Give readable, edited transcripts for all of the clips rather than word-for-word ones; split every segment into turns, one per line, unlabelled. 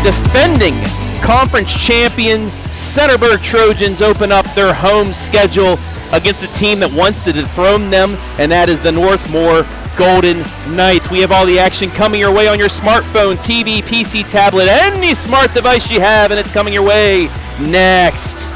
defending conference champion Centerburg Trojans open up their home schedule against a team that wants to dethrone them, and that is the Northmor Golden Knights. We have all the action coming your way on your smartphone, TV, PC, tablet, any smart device you have, and it's coming your way next.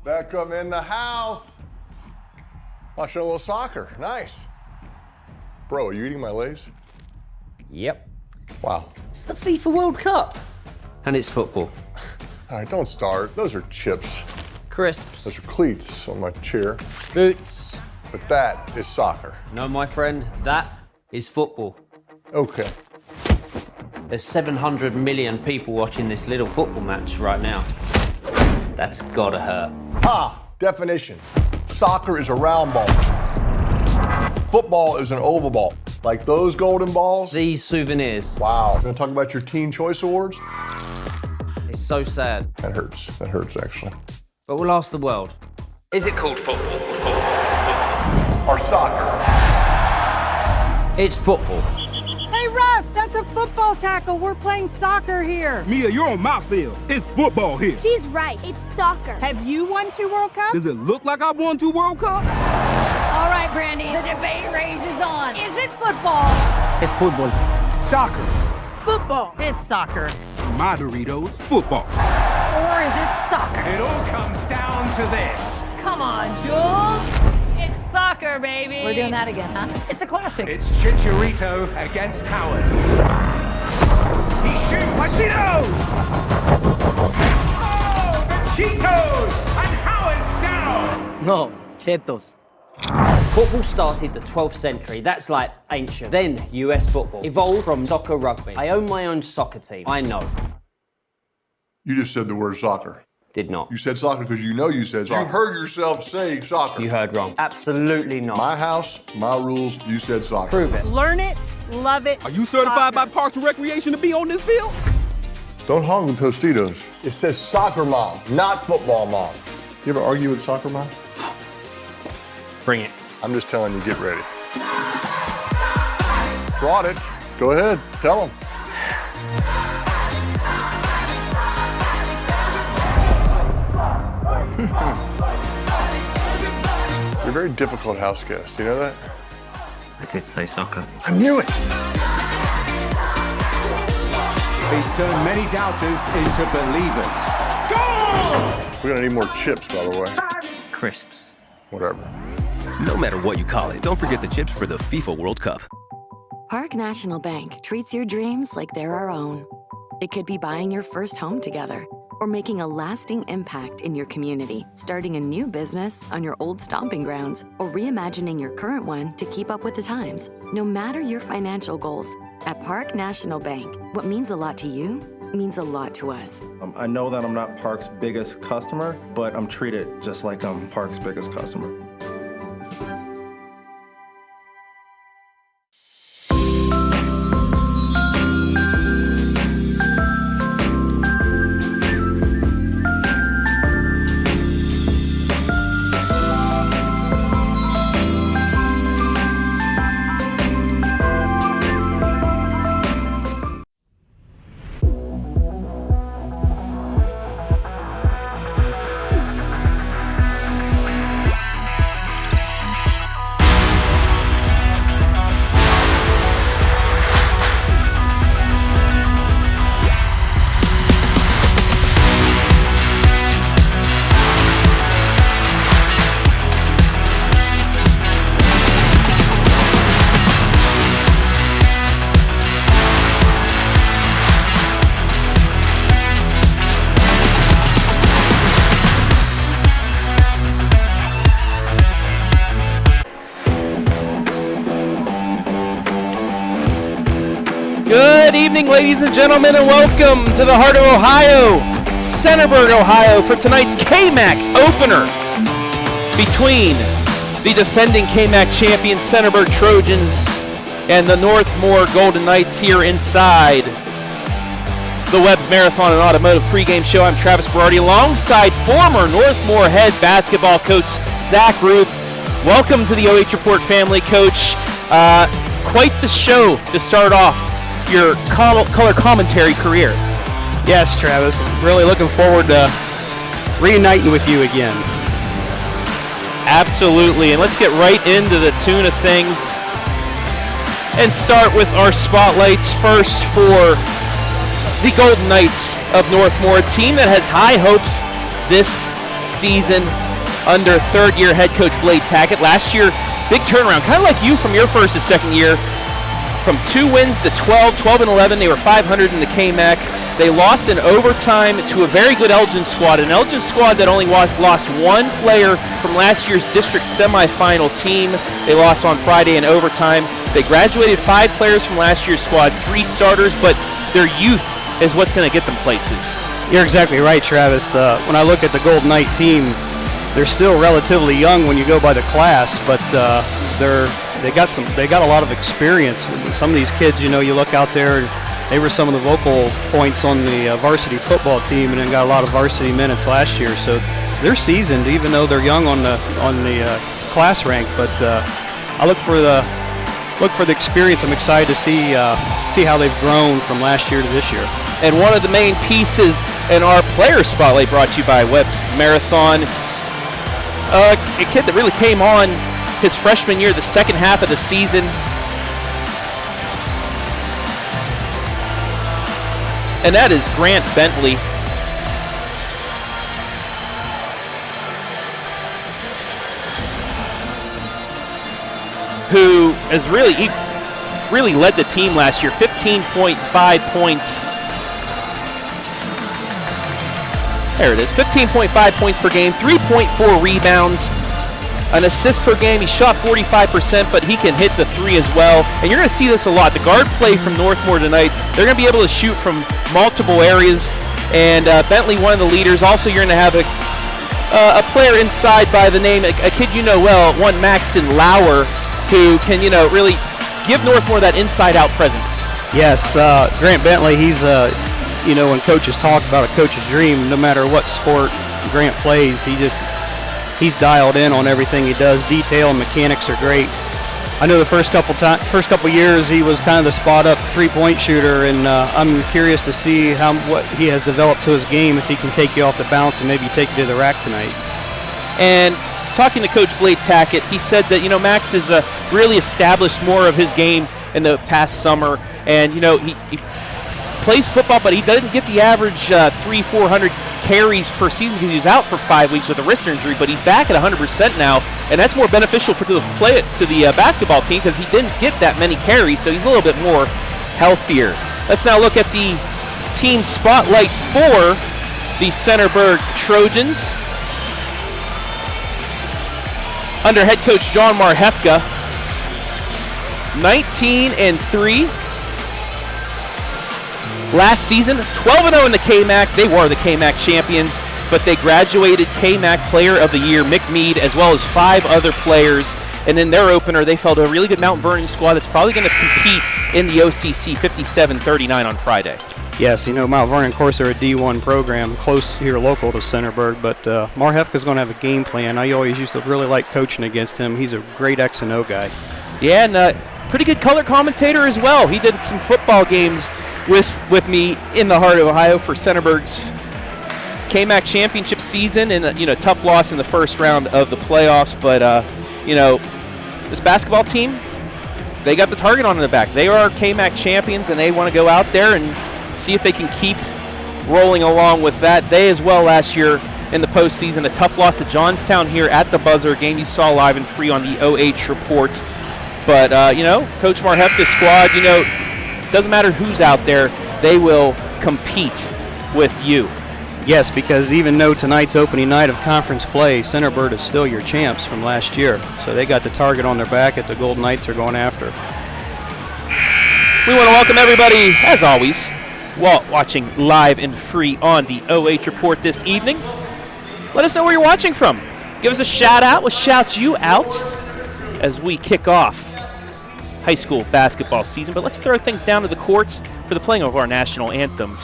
Beckham in the house. Watching a little soccer, nice. Bro, are you eating my Lay's?
Yep.
Wow.
It's the FIFA World Cup. And it's football.
All right, don't start. Those are chips.
Crisps.
Those are cleats on my chair.
Boots.
But that is soccer.
No, my friend, that is football.
Okay.
There's 700 million people watching this little football match right now. That's gotta hurt.
Definition. Soccer is a round ball. Football is an oval ball. Like those golden balls.
These souvenirs.
Wow. Gonna talk about your Teen Choice Awards?
It's so sad.
That hurts. That hurts, actually.
But we'll ask the world. Is it called football? Football.
Or soccer?
It's football.
Hey, ref, that's a football tackle. We're playing soccer here.
Mia, you're on my field. It's football here.
She's right. It's soccer.
Have you won 2 World Cups?
Does it look like I've won 2 World Cups?
All right, Brandy, the debate rages on. Is it football?
It's football.
Soccer.
Football. It's soccer.
My Doritos, football.
Or is it soccer?
It all comes down to this.
Come on, Jules. It's soccer, baby. We're doing that again, huh? It's a classic.
It's Chicharito against Howard. He shoots. Cheetos! Oh, the Cheetos! And Howard's down!
No, Cheetos. Football started the 12th century. That's like ancient. Then US football evolved from soccer rugby. I own my own soccer team. I know.
You just said the word soccer.
Did not.
You said soccer because you know you said soccer. You heard yourself say soccer.
You heard wrong. Absolutely not.
My house, my rules, you said soccer.
Prove it.
Learn it, love it.
Are you certified by Parks and Recreation to be on this field?
Don't hog the Tostitos. It says soccer mom, not football mom. You ever argue with soccer mom?
Bring it.
I'm just telling you, get ready. Brought it. Go ahead, tell them. You're a very difficult house guest, you know that?
I did say soccer.
I knew it!
He's turned many doubters into believers. Goal!
We're gonna need more chips, by the way.
Crisps.
Whatever.
No matter what you call it, don't forget the chips for the FIFA World Cup.
Park National Bank treats your dreams like they're our own. It could be buying your first home together, or making a lasting impact in your community, starting a new business on your old stomping grounds, or reimagining your current one to keep up with the times. No matter your financial goals, at Park National Bank, what means a lot to you means a lot to us.
I know that I'm not Park's biggest customer, but I'm treated just like I'm Park's biggest customer.
Good evening, ladies and gentlemen, and welcome to the heart of Ohio, Centerburg, Ohio, for tonight's KMAC opener between the defending KMAC champion Centerburg Trojans and the Northmor Golden Knights here inside the Webb's Marathon and Automotive pregame show. I'm Travis Berardi alongside former Northmor head basketball coach Zach Ruth. Welcome to the OH.REPORT family, Coach. Quite the show to start off your color commentary career.
Yes, Travis. Really looking forward to reuniting with you again.
Absolutely, and let's get right into the tune of things and start with our spotlights. First for the Golden Knights of Northmor, a team that has high hopes this season under third-year head coach Blade Tackett. Last year, big turnaround, kind of like you from your first to second year. From 2 wins to 12 and 11, they were 500 in the KMAC. They lost in overtime to a very good Elgin squad, an Elgin squad that only lost one player from last year's district semifinal team. They lost on Friday in overtime. They graduated 5 players from last year's squad, 3 starters, but their youth is what's going to get them places.
You're exactly right, Travis. When I look at the Golden Knight team, they're still relatively young when you go by the class, but they got a lot of experience. Some of these kids, you look out there, they were some of the vocal points on the varsity football team, and then got a lot of varsity minutes last year. So they're seasoned, even though they're young on the class rank. But I look for the experience. I'm excited to see how they've grown from last year to this year.
And one of the main pieces in our player spotlight, brought to you by Webb's Marathon, a kid that really came on his freshman year, the second half of the season. And that is Grant Bentley. Who has really led the team last year. 15.5 points. There it is, 15.5 points per game, 3.4 rebounds, an assist per game. He shot 45%, but he can hit the 3 as well. And you're going to see this a lot. The guard play from Northmor tonight, they're going to be able to shoot from multiple areas. And Bentley, one of the leaders. Also, you're going to have a player inside by the name, a kid you know well, one Maxton Lauer, who can, really give Northmor that inside-out presence.
Yes, Grant Bentley, he's when coaches talk about a coach's dream, no matter what sport Grant plays, he's dialed in on everything he does. Detail and mechanics are great. I know the first couple years he was kind of the spot-up three-point shooter, and I'm curious to see what he has developed to his game, if he can take you off the bounce and maybe take you to the rack tonight.
And talking to Coach Blade Tackett, he said that, Max has really established more of his game in the past summer, and, he plays football, but he doesn't get the average 300-400 carries per season because he was out for 5 weeks with a wrist injury, but he's back at 100% now, and that's more beneficial to the basketball team because he didn't get that many carries, so he's a little bit more healthier. Let's now look at the team spotlight for the Centerburg Trojans. Under head coach John Marhefka, 19-3. Last season, 12-0 in the KMAC. They were the KMAC champions, but they graduated KMAC Player of the Year Mick Mead, as well as 5 other players. And in their opener, they fell to a really good Mount Vernon squad that's probably going to compete in the OCC 57-39 on Friday.
Yes, Mount Vernon, of course, they're a D1 program, close here local to Centerburg, but Marhefka's going to have a game plan. I always used to really like coaching against him. He's a great X and O guy. Yeah,
and pretty good color commentator as well. He did some football games with me in the heart of Ohio for Centerburg's KMAC championship season, and tough loss in the first round of the playoffs. But this basketball team, they got the target on their back. They are KMAC champions, and they want to go out there and see if they can keep rolling along with that. They as well last year in the postseason, a tough loss to Johnstown here at the buzzer, a game you saw live and free on the OH.REPORT. But Coach Marhefka's squad, doesn't matter who's out there, they will compete with you.
Yes, because even though tonight's opening night of conference play, Centerburg is still your champs from last year. So they got the target on their back that the Golden Knights are going after.
We want to welcome everybody, as always, watching live and free on the OH Report this evening. Let us know where you're watching from. Give us a shout out. We'll shout you out as we kick off high school basketball season. But let's throw things down to the court for the playing of our national anthem,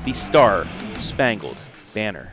the Star Spangled Banner.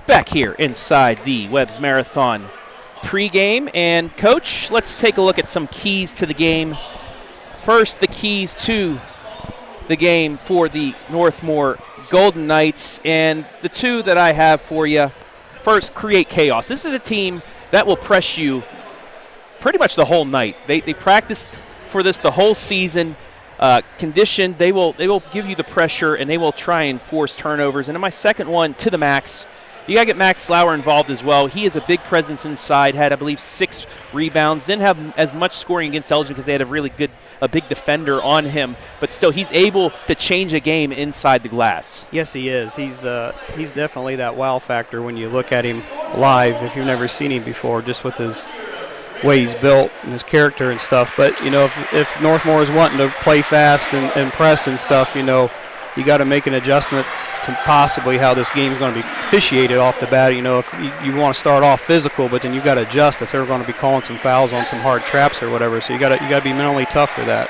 Back here inside the Webb's Marathon pregame. And, Coach, let's take a look at some keys to the game. First, the keys to the game for the Northmor Golden Knights. And the two that I have for you, first, create chaos. This is a team that will press you pretty much the whole night. They practiced for this the whole season. Conditioned, they will give you the pressure, and they will try and force turnovers. And in my second one, to the max, you got to get Max Lauer involved as well. He is a big presence inside, had, I believe, 6 rebounds. Didn't have as much scoring against Elgin because they had a big defender on him. But still, he's able to change a game inside the glass.
Yes, he is. He's definitely that wow factor when you look at him live, if you've never seen him before, just with his way he's built and his character and stuff. But, if Northmor is wanting to play fast and press and stuff, you got to make an adjustment to possibly how this game is going to be officiated off the bat. If you want to start off physical, but then you've got to adjust if they're going to be calling some fouls on some hard traps or whatever. So you got to be mentally tough for that.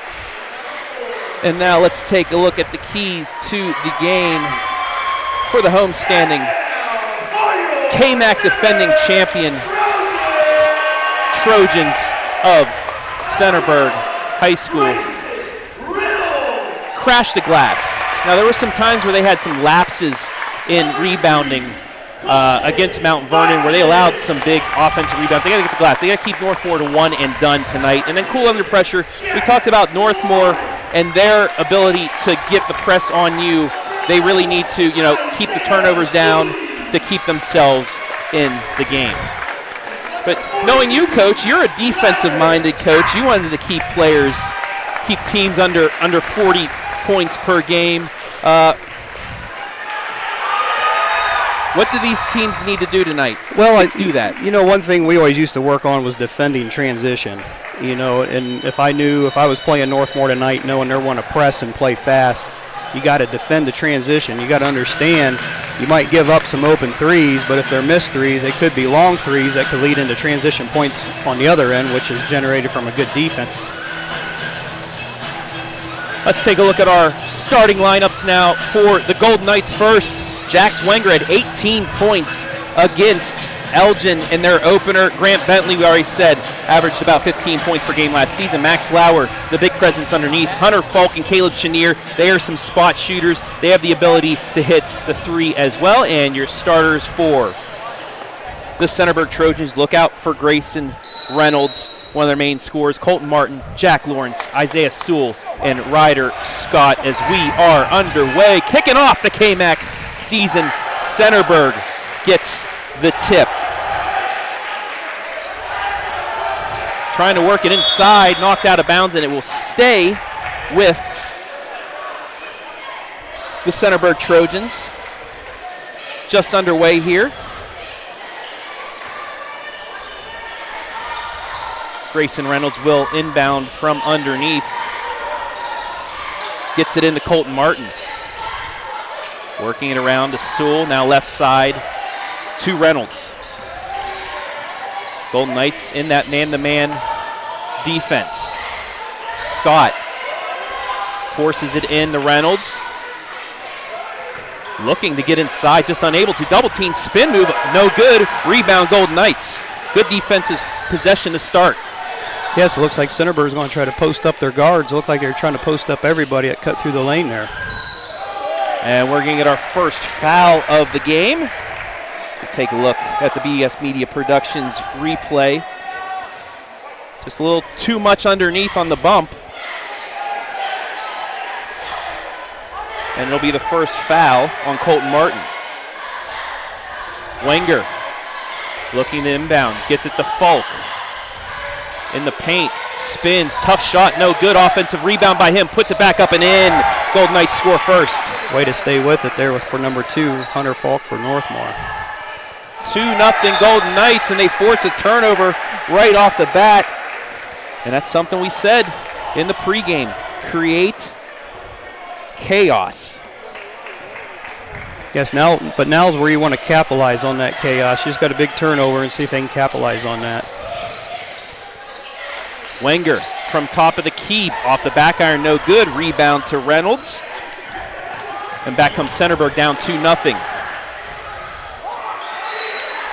And now let's take a look at the keys to the game for the homestanding KMAC defending champion Trojans of Centerburg High School. Crash the glass. Now, there were some times where they had some lapses in rebounding against Mount Vernon where they allowed some big offensive rebounds. They got to get the glass. They got to keep Northmor to 1 and done tonight. And then cool under pressure. We talked about Northmor and their ability to get the press on you. They really need to, keep the turnovers down to keep themselves in the game. But knowing you, Coach, you're a defensive-minded coach. You wanted to keep teams under 40 points per game. What do these teams need to do tonight?
Well,
do that.
One thing we always used to work on was defending transition. And if I was playing Northmor tonight, knowing they want to press and play fast, you got to defend the transition. You got to understand you might give up some open threes, but if they're missed threes, they could be long threes that could lead into transition points on the other end, which is generated from a good defense.
Let's take a look at our starting lineups now for the Golden Knights first. Jax Wenger had 18 points against Elgin in their opener. Grant Bentley, we already said, averaged about 15 points per game last season. Max Lauer, the big presence underneath. Hunter Falk and Caleb Chenier, they are some spot shooters. They have the ability to hit the 3 as well. And your starters for the Centerburg Trojans, look out for Greyson Reynolds, one of their main scorers, Colton Martin, Jack Lawrence, Isaiah Sewell, and Ryder Scott as we are underway. Kicking off the KMAC season, Centerburg gets the tip. Trying to work it inside, knocked out of bounds, and it will stay with the Centerburg Trojans. just underway here. Greyson Reynolds will inbound from underneath. Gets it into Colton Martin. Working it around to Sewell, now left side to Reynolds. Golden Knights in that man-to-man defense. Scott forces it in to Reynolds. Looking to get inside, just unable to. Double team spin move, no good. Rebound Golden Knights. Good defensive possession to start.
Yes, it looks like Centerburg's going to try to post up their guards. It looked like they're trying to post up everybody that cut through the lane there.
And we're going to get our first foul of the game. We'll take a look at the BS Media Productions replay. Just a little too much underneath on the bump. And it'll be the first foul on Colton Martin. Wenger looking to inbound, gets it to Falk. In the paint, spins, tough shot, no good. Offensive rebound by him, puts it back up and in. Golden Knights score first.
Way to stay with it there for number 2, Hunter Falk for Northmor.
2-0 Golden Knights, and they force a turnover right off the bat. And that's something we said in the pregame. Create chaos.
Yes, but now's where you want to capitalize on that chaos. You just got a big turnover and see if they can capitalize on that.
Wenger from top of the key, off the back iron, no good. Rebound to Reynolds. And back comes Centerburg down 2-0.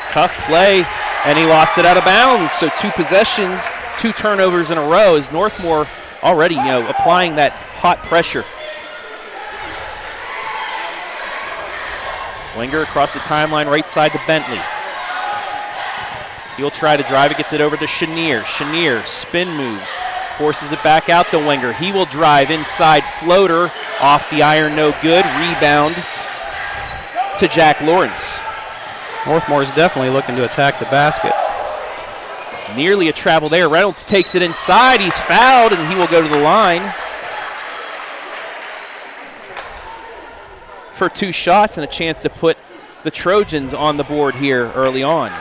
Tough play, and he lost it out of bounds. So 2 possessions, 2 turnovers in a row as Northmor already, applying that hot pressure. Wenger across the timeline, right side to Bentley. He'll try to drive it, gets it over to Chenier. Chenier spin moves, forces it back out to Wenger. He will drive inside, floater off the iron, no good. Rebound to Jack Lawrence.
Northmor is definitely looking to attack the basket.
Nearly a travel there. Reynolds takes it inside. He's fouled, and he will go to the line for 2 shots and a chance to put the Trojans on the board here early on.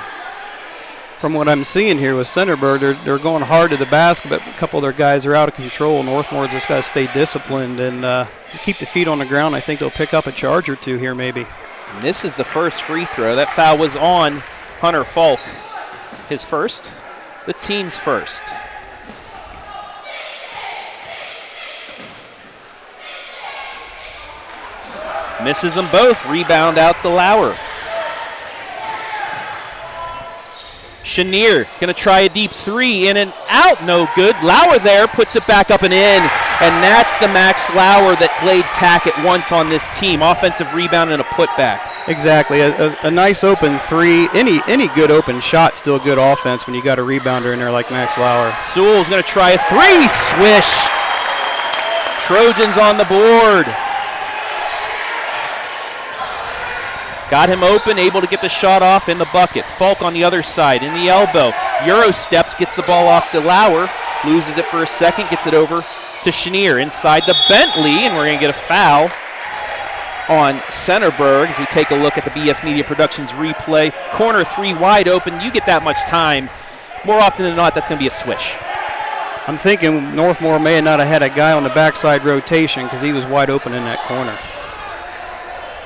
From what I'm seeing here with Centerburg, they're going hard to the basket, but a couple of their guys are out of control. Northmor's just got to stay disciplined and just keep the feet on the ground. I think they'll pick up a charge or 2 here maybe.
And this is the first free throw. That foul was on Hunter Falk. His first, the team's first. Misses them both. Rebound out to Lauer. Chenier going to try a deep 3, in and out, no good. Lauer there, puts it back up and in, and that's the Max Lauer that played tack at once on this team. Offensive rebound and a putback.
Exactly, a nice open 3. Any good open shot, still good offense when you got a rebounder in there like Max Lauer.
Sewell's going to try a 3, swish. Trojans on the board. Got him open, able to get the shot off in the bucket. Falk on the other side, in the elbow. Euro steps, gets the ball off to Lauer. Loses it for a second, gets it over to Chenier. Inside the Bentley, and we're going to get a foul on Centerburg as we take a look at the BS Media Productions replay. Corner 3 wide open. You get that much time. More often than not, that's going to be a swish.
I'm thinking Northmor may not have had a guy on the backside rotation because he was wide open in that corner.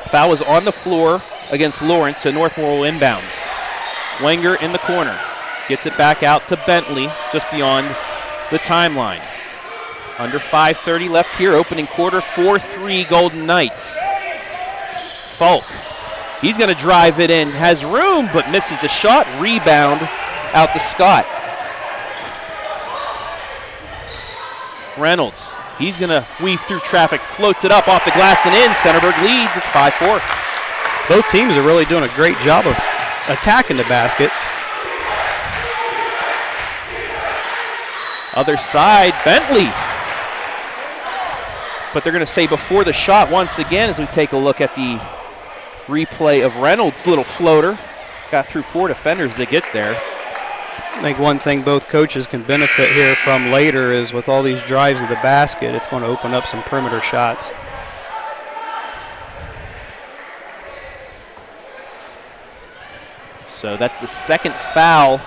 Foul was on the floor against Lawrence, so Northmor will inbounds. Wenger in the corner. Gets it back out to Bentley, just beyond the timeline. Under 5:30 left here, opening quarter, 4-3 Golden Knights. Falk, he's going to drive it in, has room, but misses the shot. Rebound out to Scott. Reynolds. He's going to weave through traffic, floats it up off the glass and in. Centerburg leads. It's 5-4.
Both teams are really doing a great job of attacking the basket.
Other side, Bentley. But they're going to say before the shot once again as we take a look at the replay of Reynolds' little floater. Got through 4 defenders to get there.
I think one thing both coaches can benefit here from later is with all these drives to the basket, it's going to open up some perimeter shots.
So that's the second foul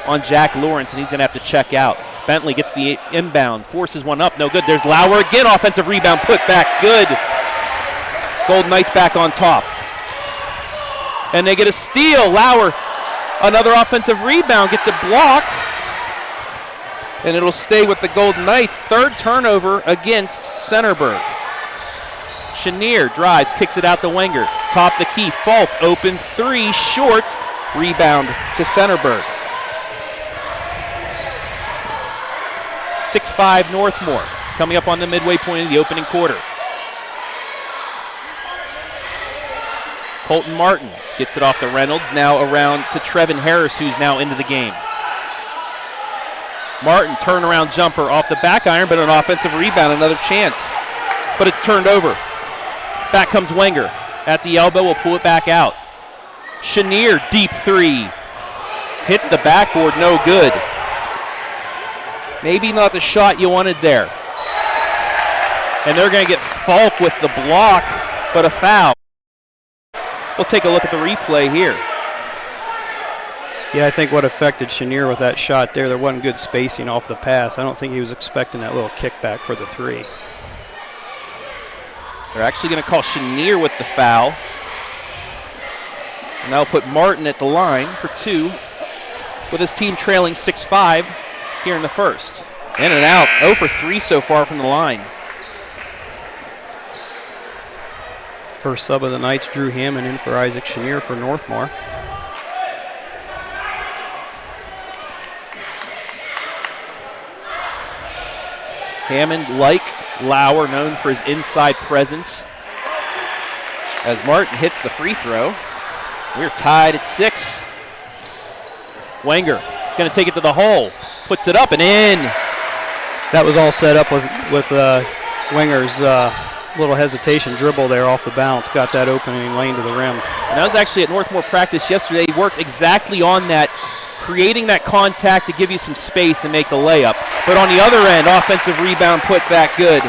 on Jack Lawrence, and he's going to have to check out. Bentley gets the inbound, forces one up, no good. There's Lauer again, offensive rebound, put back, good. Golden Knights back on top. And they get a steal. Lauer, another offensive rebound, gets it blocked. And it'll stay with the Golden Knights. Third turnover against Centerburg. Chenier drives, kicks it out to Wenger. Top the key, Falk, open three, short. Rebound to Centerburg. 6-5 Northmor, coming up on the midway point of the opening quarter. Colton Martin gets it off to Reynolds, now around to Trevin Harris, who's now into the game. Martin, turnaround jumper off the back iron, but an offensive rebound, another chance. But it's turned over. Back comes Wenger. At the elbow, will pull it back out. Chenier, deep three. Hits the backboard, no good. Maybe not the shot you wanted there. And they're going to get Falk with the block, but a foul. We'll take a look at the replay here.
Yeah, I think what affected Chenier with that shot there wasn't good spacing off the pass. I don't think he was expecting that little kickback for the three.
They're actually going to call Chenier with the foul. And that'll put Martin at the line for two, with his team trailing 6-5 here in the first. In and out, 0 for 3 so far from the line.
First sub of the Knights, Drew Hammond in for Isaac Chenier for Northmor.
Hammond, like Lauer, known for his inside presence. As Martin hits the free throw, we're tied at 6. Wenger going to take it to the hole, puts it up and in.
That was all set up with Wenger's little hesitation dribble there off the bounce, got that opening lane to the rim.
And that was actually at Northmor practice yesterday. He worked exactly on that, creating that contact to give you some space and make the layup. But on the other end, offensive rebound put back good.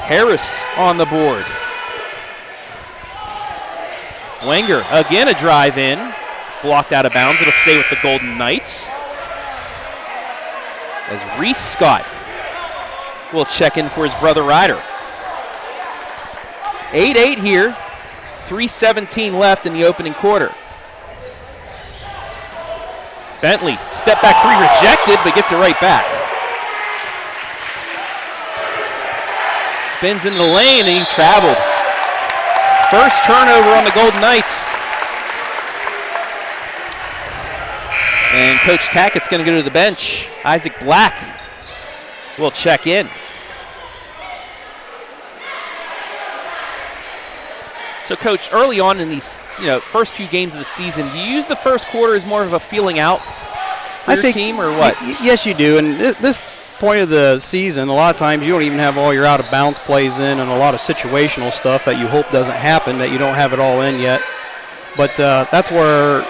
Harris on the board. Wenger, again a drive in. Blocked out of bounds. It'll stay with the Golden Knights. As Reese Scott will check in for his brother Ryder. 8-8 here. 3:17 left in the opening quarter. Bentley, step back three rejected, but gets it right back. Spins into the lane and he traveled. First turnover on the Golden Knights. And Coach Tackett's going to go to the bench. Isaac Black will check in. So, Coach, early on in these first few games of the season, do you use the first quarter as more of a feeling out for your team or what?
Yes, you do. And this point of the season, a lot of times you don't even have all your out-of-bounds plays in and a lot of situational stuff that you hope doesn't happen, that you don't have it all in yet. But that's where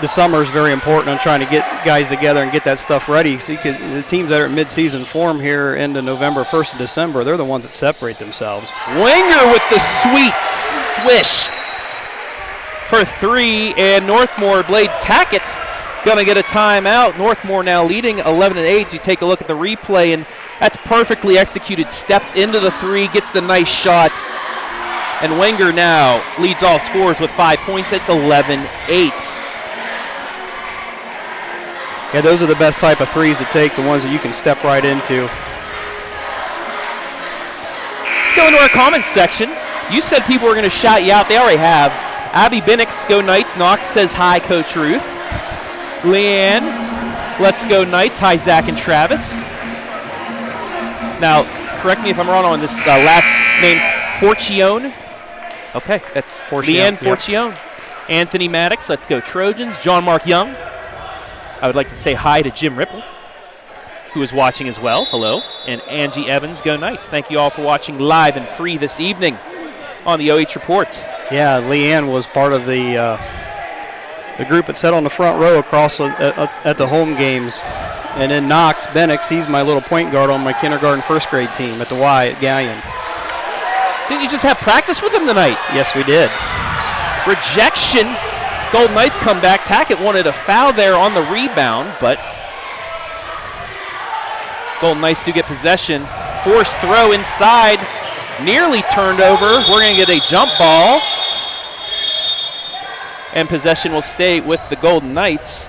the summer is very important on trying to get guys together and get that stuff ready. So the teams that are at mid-season form here into November, 1st of December, they're the ones that separate themselves.
Wenger with the sweet swish for three, and Northmor Blade Tackett going to get a timeout. Northmor now leading 11-8. So you take a look at the replay, and that's perfectly executed. Steps into the three, gets the nice shot, and Wenger now leads all scorers with 5 points. It's 11-8.
Yeah, those are the best type of threes to take, the ones that you can step right into.
Let's go into our comments section. You said people were going to shout you out. They already have. Abby Binnix, go Knights. Knox says, hi, Coach Ruth. Leanne, let's go Knights. Hi, Zach and Travis. Now, correct me if I'm wrong on this last name, Forcione. Okay, that's Leanne Forcione. Yep. Anthony Maddox, let's go Trojans. John Mark Young. I would like to say hi to Jim Ripple, who is watching as well. Hello. And Angie Evans, go Knights. Thank you all for watching live and free this evening on the OH Report.
Yeah, Leanne was part of the group that sat on the front row across at the home games. And then Knox Bennix, he's my little point guard on my kindergarten first grade team at the Y at Galleon.
Didn't you just have practice with them tonight?
Yes, we did.
Rejection. Golden Knights come back. Tackett wanted a foul there on the rebound, but Golden Knights do get possession. Forced throw inside. Nearly turned over. We're going to get a jump ball. And possession will stay with the Golden Knights.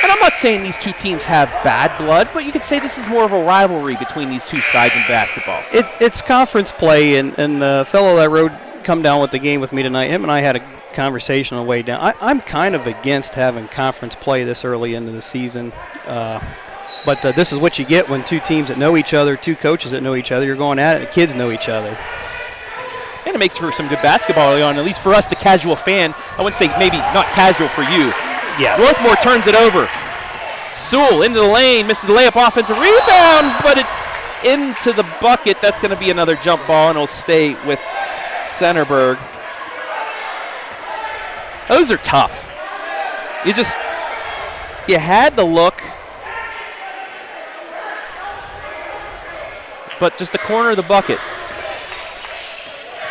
And I'm not saying these two teams have bad blood, but you could say this is more of a rivalry between these two sides in basketball.
It's conference play, and the fellow that come down with the game with me tonight, him and I had a conversation on the way down. I'm kind of against having conference play this early into the season. But this is what you get when two teams that know each other, two coaches that know each other, you're going at it, the kids know each other.
And it makes for some good basketball early on, at least for us, the casual fan. I wouldn't say maybe not casual for you.
Yes.
Northmor turns it over. Sewell into the lane, misses the layup, offensive rebound, but it into the bucket. That's going to be another jump ball, and it'll stay with Centerburg. Those are tough. You had the look, but just the corner of the bucket.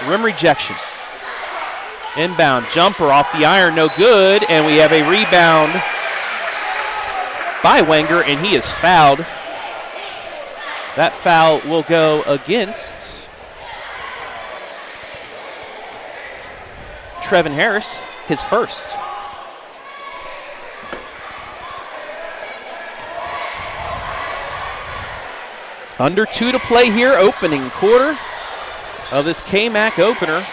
Rim rejection. Inbound jumper off the iron, no good, and we have a rebound by Wenger, and he is fouled. That foul will go against Trevin Harris, his first. Under 2 to play here, opening quarter of this KMAC opener.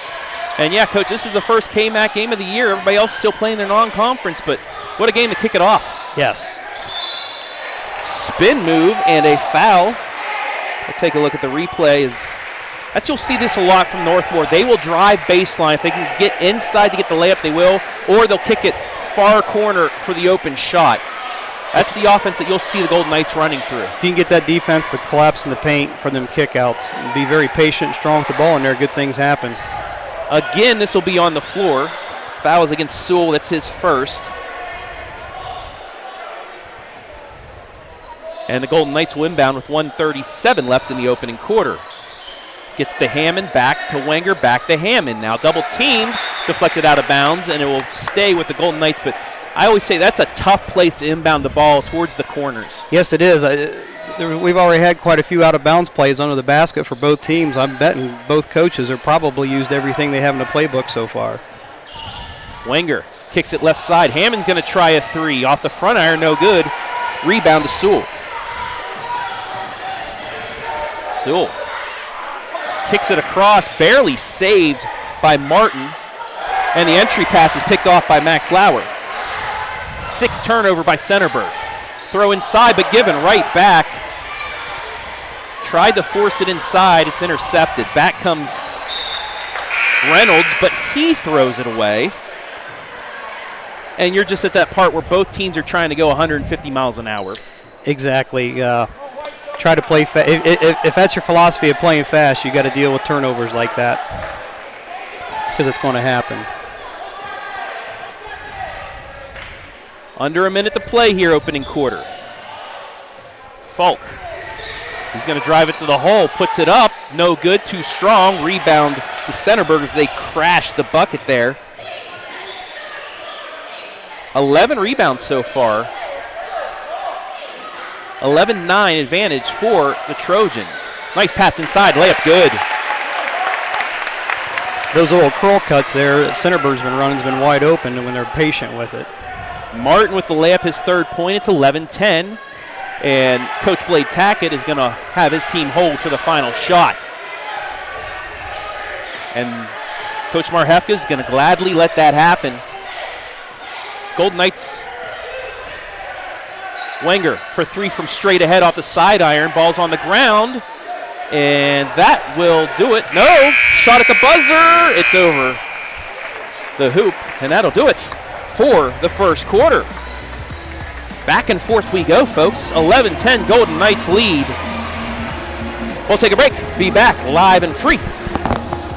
And yeah, Coach, this is the first KMAC game of the year. Everybody else is still playing their non-conference, but what a game to kick it off.
Yes.
Spin move and a foul. We'll take a look at the replay. You'll see this a lot from Northmor. They will drive baseline. If they can get inside to get the layup, they will, or they'll kick it far corner for the open shot. That's the offense that you'll see the Golden Knights running through.
If you can get that defense to collapse in the paint for them kickouts and be very patient and strong with the ball in there, good things happen.
Again, this will be on the floor. Foul is against Sewell. That's his first. And the Golden Knights will inbound with 1:37 left in the opening quarter. Gets to Hammond, back to Wenger, back to Hammond. Now double teamed, deflected out of bounds, and it will stay with the Golden Knights. But I always say that's a tough place to inbound the ball towards the corners.
Yes, it is. We've already had quite a few out-of-bounds plays under the basket for both teams. I'm betting both coaches have probably used everything they have in the playbook so far.
Wenger kicks it left side. Hammond's going to try a three. Off the front iron, no good. Rebound to Sewell. Sewell kicks it across, barely saved by Martin. And the entry pass is picked off by Max Lauer. 6th turnover by Centerburg. Throw inside, but given right back. Tried to force it inside. It's intercepted. Back comes Reynolds, but he throws it away. And you're just at that part where both teams are trying to go 150 miles an hour.
Exactly. Try to play fast. If that's your philosophy of playing fast, you got to deal with turnovers like that because it's going to happen.
Under a minute to play here, opening quarter. Falk. He's going to drive it to the hole, puts it up. No good, too strong. Rebound to Centerburg as they crash the bucket there. 11 rebounds so far. 11-9 advantage for the Trojans. Nice pass inside, layup good.
Those little curl cuts there that Centerburg's been running has been wide open when they're patient with it.
Martin with the layup, his 3rd point. It's 11-10. And Coach Blade Tackett is going to have his team hold for the final shot. And Coach Marhefka is going to gladly let that happen. Golden Knights. Wenger for 3 from straight ahead off the side iron. Ball's on the ground. And that will do it. No, shot at the buzzer. It's over the hoop. And that'll do it for the first quarter. Back and forth we go, folks. 11-10 Golden Knights lead. We'll take a break. Be back live and free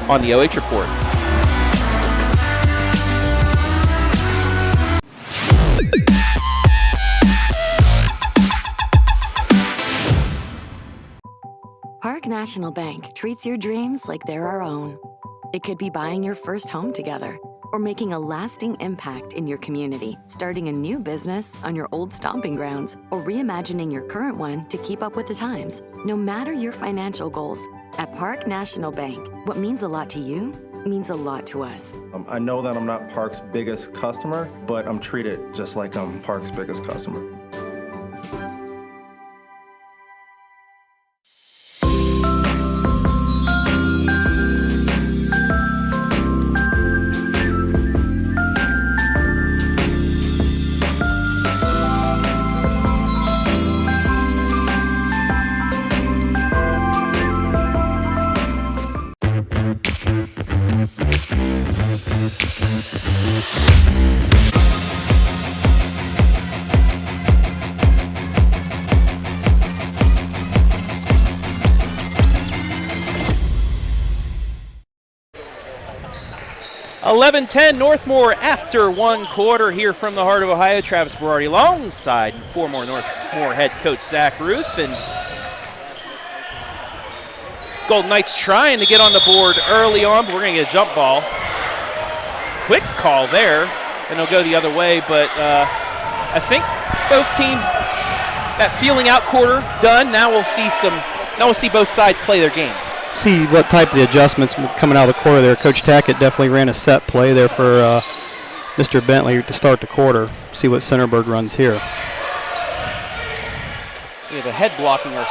on the OH Report.
Park National Bank treats your dreams like they're our own. It could be buying your first home together or making a lasting impact in your community, starting a new business on your old stomping grounds, or reimagining your current one to keep up with the times. No matter your financial goals, at Park National Bank, what means a lot to you means a lot to us.
I know that I'm not Park's biggest customer, but I'm treated just like I'm Park's biggest customer.
(11:10) Northmor after one quarter here from the heart of Ohio. Travis Berardi alongside former Northmor head coach Zach Ruth, and Golden Knights trying to get on the board early on, but we're going to get a jump ball. Quick call there, and it'll go the other way, but I think both teams, that feeling out quarter done. Now we'll see both sides play their games.
See what type of the adjustments coming out of the quarter there. Coach Tackett definitely ran a set play there for Mr. Bentley to start the quarter. See what Centerburg runs here.
We have a head blocking our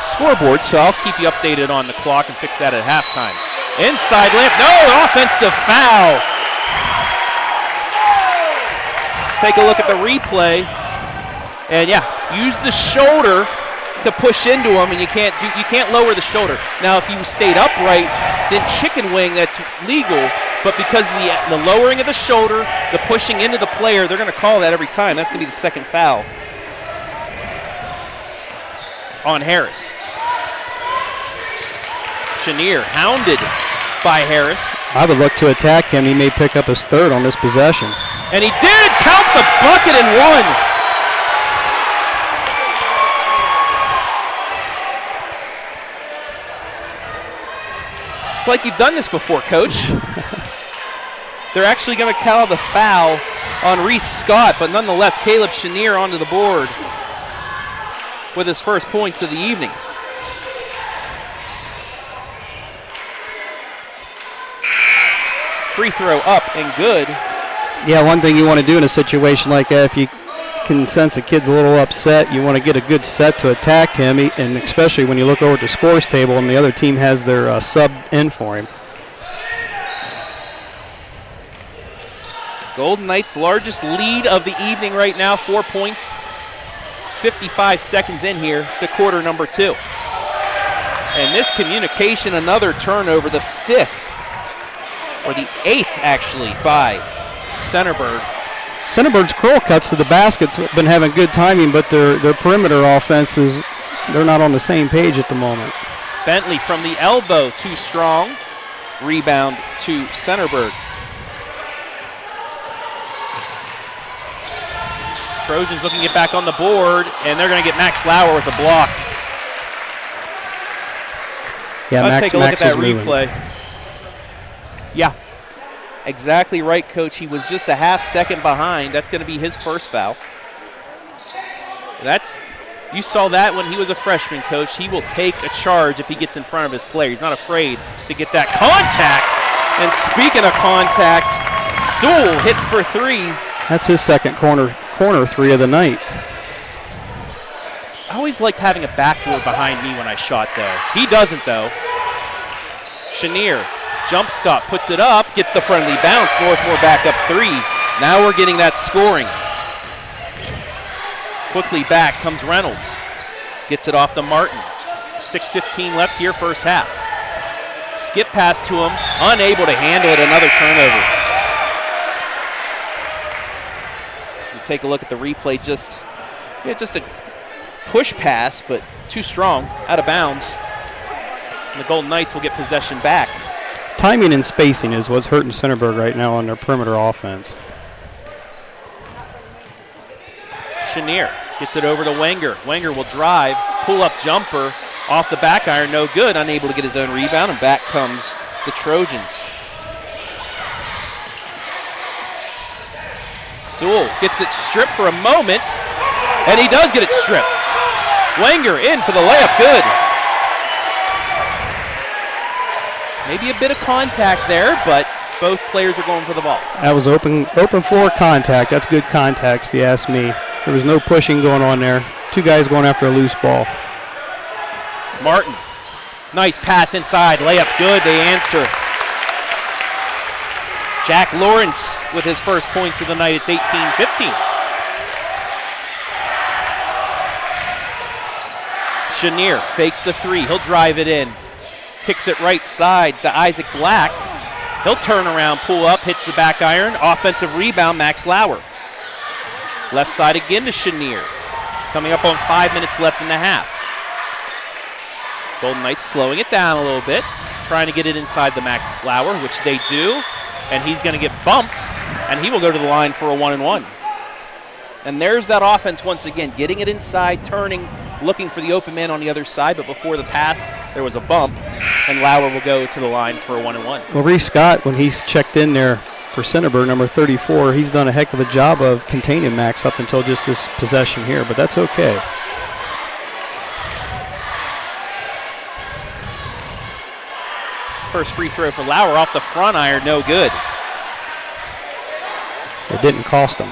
scoreboard, so I'll keep you updated on the clock and fix that at halftime. Inside layup, no, offensive foul. Take a look at the replay, and yeah, use the shoulder to push into him, and you can't lower the shoulder. Now, if you stayed upright, then chicken wing, that's legal. But because of the lowering of the shoulder, the pushing into the player, they're going to call that every time. That's going to be the second foul on Harris. Chenier hounded by Harris.
I would look to attack him. He may pick up his third on this possession.
And he did count the bucket and one. It's like you've done this before, Coach. They're actually going to call the foul on Reese Scott, but nonetheless, Caleb Chenier onto the board with his first points of the evening. Free throw up and good.
Yeah, one thing you want to do in a situation like that, if you can sense a kid's a little upset, you want to get a good set to attack him, and especially when you look over at the scores table and the other team has their sub in for him.
Golden Knights' largest lead of the evening right now, 4 points, 55 seconds in here to quarter number 2. And this communication, another turnover, the 5th, or the 8th actually, by Centerburg.
Centerburg's curl cuts to the basket's been having good timing, but their perimeter offense they're not on the same page at the moment.
Bentley from the elbow, too strong. Rebound to Centerburg. Trojans looking to get back on the board, and they're going to get Max Lauer with a block.
Yeah,
Let's take a look at that replay. Yeah. Exactly right, Coach. He was just a half second behind. That's going to be his first foul. You saw that when he was a freshman, Coach. He will take a charge if he gets in front of his player. He's not afraid to get that contact. And speaking of contact, Sewell hits for 3.
That's his second corner 3 of the night.
I always liked having a backboard behind me when I shot, though. He doesn't, though. Chenier. Jump stop, puts it up, gets the friendly bounce. Northmor back up 3. Now we're getting that scoring. Quickly back comes Reynolds. Gets it off to Martin. 6:15 left here, first half. Skip pass to him, unable to handle it, another turnover. You take a look at the replay, just a push pass, but too strong, out of bounds. And the Golden Knights will get possession back.
Timing and spacing is what's hurting Centerburg right now on their perimeter offense.
Chenier gets it over to Wenger. Wenger will drive, pull-up jumper, Off the back iron, no good. Unable to get his own rebound, and back comes the Trojans. Sewell gets it stripped for a moment, and he does get it stripped. Wenger in for the layup, good. Maybe a bit of contact there, but both players are going for the ball.
That was open floor contact. That's good contact if you ask me. There was no pushing going on there. Two guys going after a loose ball.
Martin, nice pass inside, layup good, they answer. Jack Lawrence with his first points of the night, it's 18-15. Chenier fakes the three, he'll drive it in. Kicks it right side to Isaac Black. He'll turn around, pull up, hits the back iron. Offensive rebound, Max Lauer. Left side again to Chenier. Coming up on 5 minutes left in the half. Golden Knights slowing it down a little bit, trying to get it inside the Max Lauer, which they do. And he's going to get bumped, and he will go to the line for a 1-and-1. And there's that offense once again, getting it inside, turning, looking for the open man on the other side, but before the pass, there was a bump, and Lauer will go to the line for a 1-and-1.
Well, Reese Scott, when he's checked in there for Centerburg, number 34, he's done a heck of a job of containing Max up until just this possession here, but that's okay.
First free throw for Lauer off the front iron, no good.
It didn't cost him.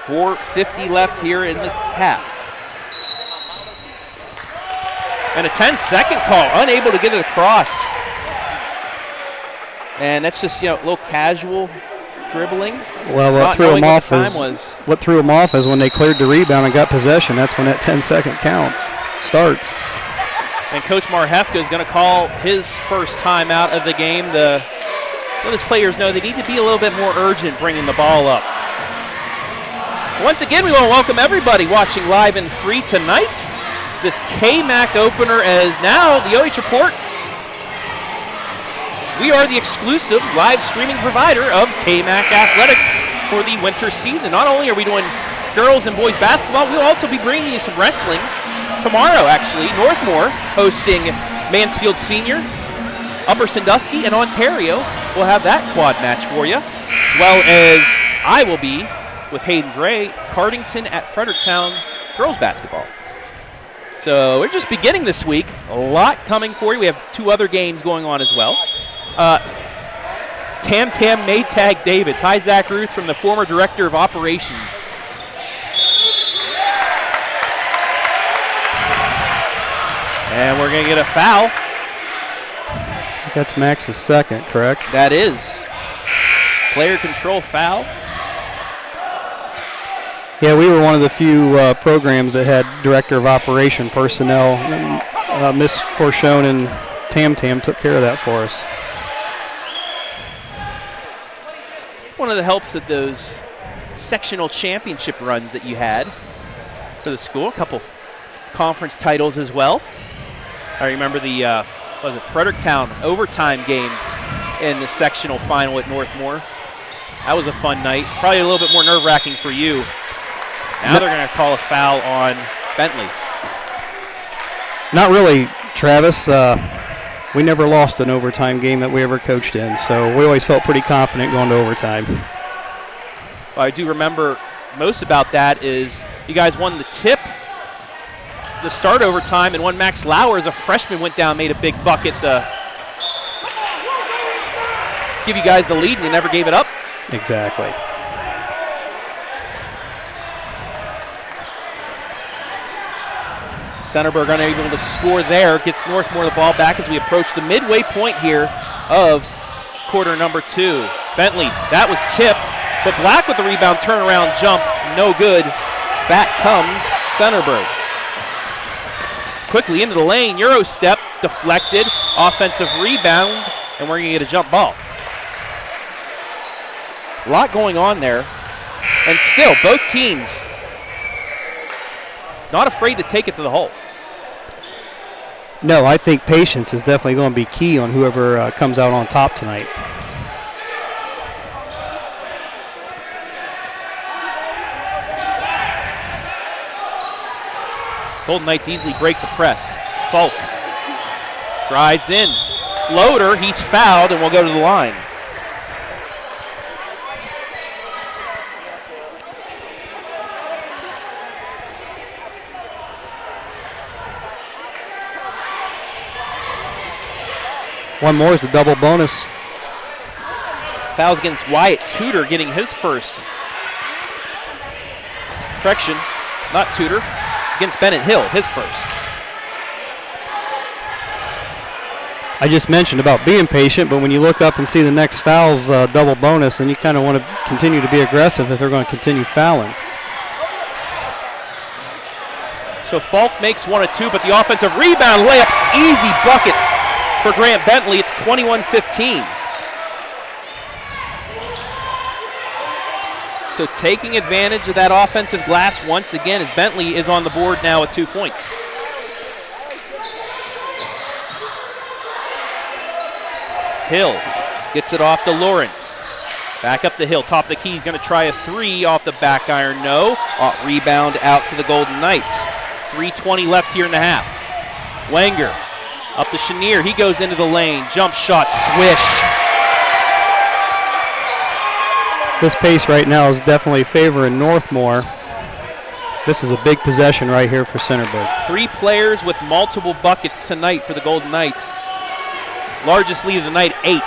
4:50 left here in the half. And a 10-second call, unable to get it across. And that's just, a little casual dribbling.
Well, what threw him off is when they cleared the rebound and got possession. That's when that 10-second starts.
And Coach Marhefka is going to call his first time out of the game. Let his players know they need to be a little bit more urgent bringing the ball up. Once again, we want to welcome everybody watching live and free tonight. This KMAC opener as now the OH Report. We are the exclusive live streaming provider of KMAC Athletics for the winter season. Not only are we doing girls and boys basketball, we'll also be bringing you some wrestling. Tomorrow, actually, Northmor hosting Mansfield Senior, Upper Sandusky, and Ontario. We'll have that quad match for you, as well as I will be with Hayden Gray, Cardington at Fredericktown girls basketball. So we're just beginning this week. A lot coming for you. We have 2 other games going on as well. Tam Maytag Davids. Hi, Zach Ruth from the former Director of Operations. And we're going to get a foul.
That's Max's second, correct?
That is. Player control foul.
Yeah, we were one of the few programs that had Director of Operation personnel. Miss Forshone and Tam took care of that for us.
One of the helps of those sectional championship runs that you had for the school. A couple conference titles as well. I remember the Fredericktown overtime game in the sectional final at Northmor. That was a fun night. Probably a little bit more nerve-wracking for you. Now they're going to call a foul on Bentley.
Not really, Travis. We never lost an overtime game that we ever coached in, so we always felt pretty confident going to overtime.
Well, I do remember most about that is you guys won the tip to start overtime, and when Max Lauer, as a freshman, went down, made a big bucket to give you guys the lead, and you never gave it up.
Exactly.
Centerburg unable to score there. Gets Northmor the ball back as we approach the midway point here of quarter number 2. Bentley, that was tipped, but Black with the rebound, turnaround jump, no good. Back comes Centerburg. Quickly into the lane, Euro step, deflected, offensive rebound, and we're going to get a jump ball. A lot going on there, and still both teams not afraid to take it to the hole.
No, I think patience is definitely going to be key on whoever comes out on top tonight.
Golden Knights easily break the press. Falk drives in. Floater, he's fouled and will go to the line.
One more is the double bonus.
Fouls against Wyatt Tudor getting his first. Correction, not Tudor. It's against Bennett Hill, his first.
I just mentioned about being patient, but when you look up and see the next foul's double bonus, then you kind of want to continue to be aggressive if they're going to continue fouling.
So Falk makes 1 of 2, but the offensive rebound layup, easy bucket for Grant Bentley. It's 21-15. So taking advantage of that offensive glass once again as Bentley is on the board now with 2 points. Hill gets it off to Lawrence. Back up the hill, top of the key. He's going to try a 3 off the back iron. No. Rebound out to the Golden Knights. 3:20 left here in the half. Wenger up to Chenier. He goes into the lane. Jump shot, swish.
This pace right now is definitely favoring Northmor. This is a big possession right here for Centerburg.
3 players with multiple buckets tonight for the Golden Knights. Largest lead of the night, 8.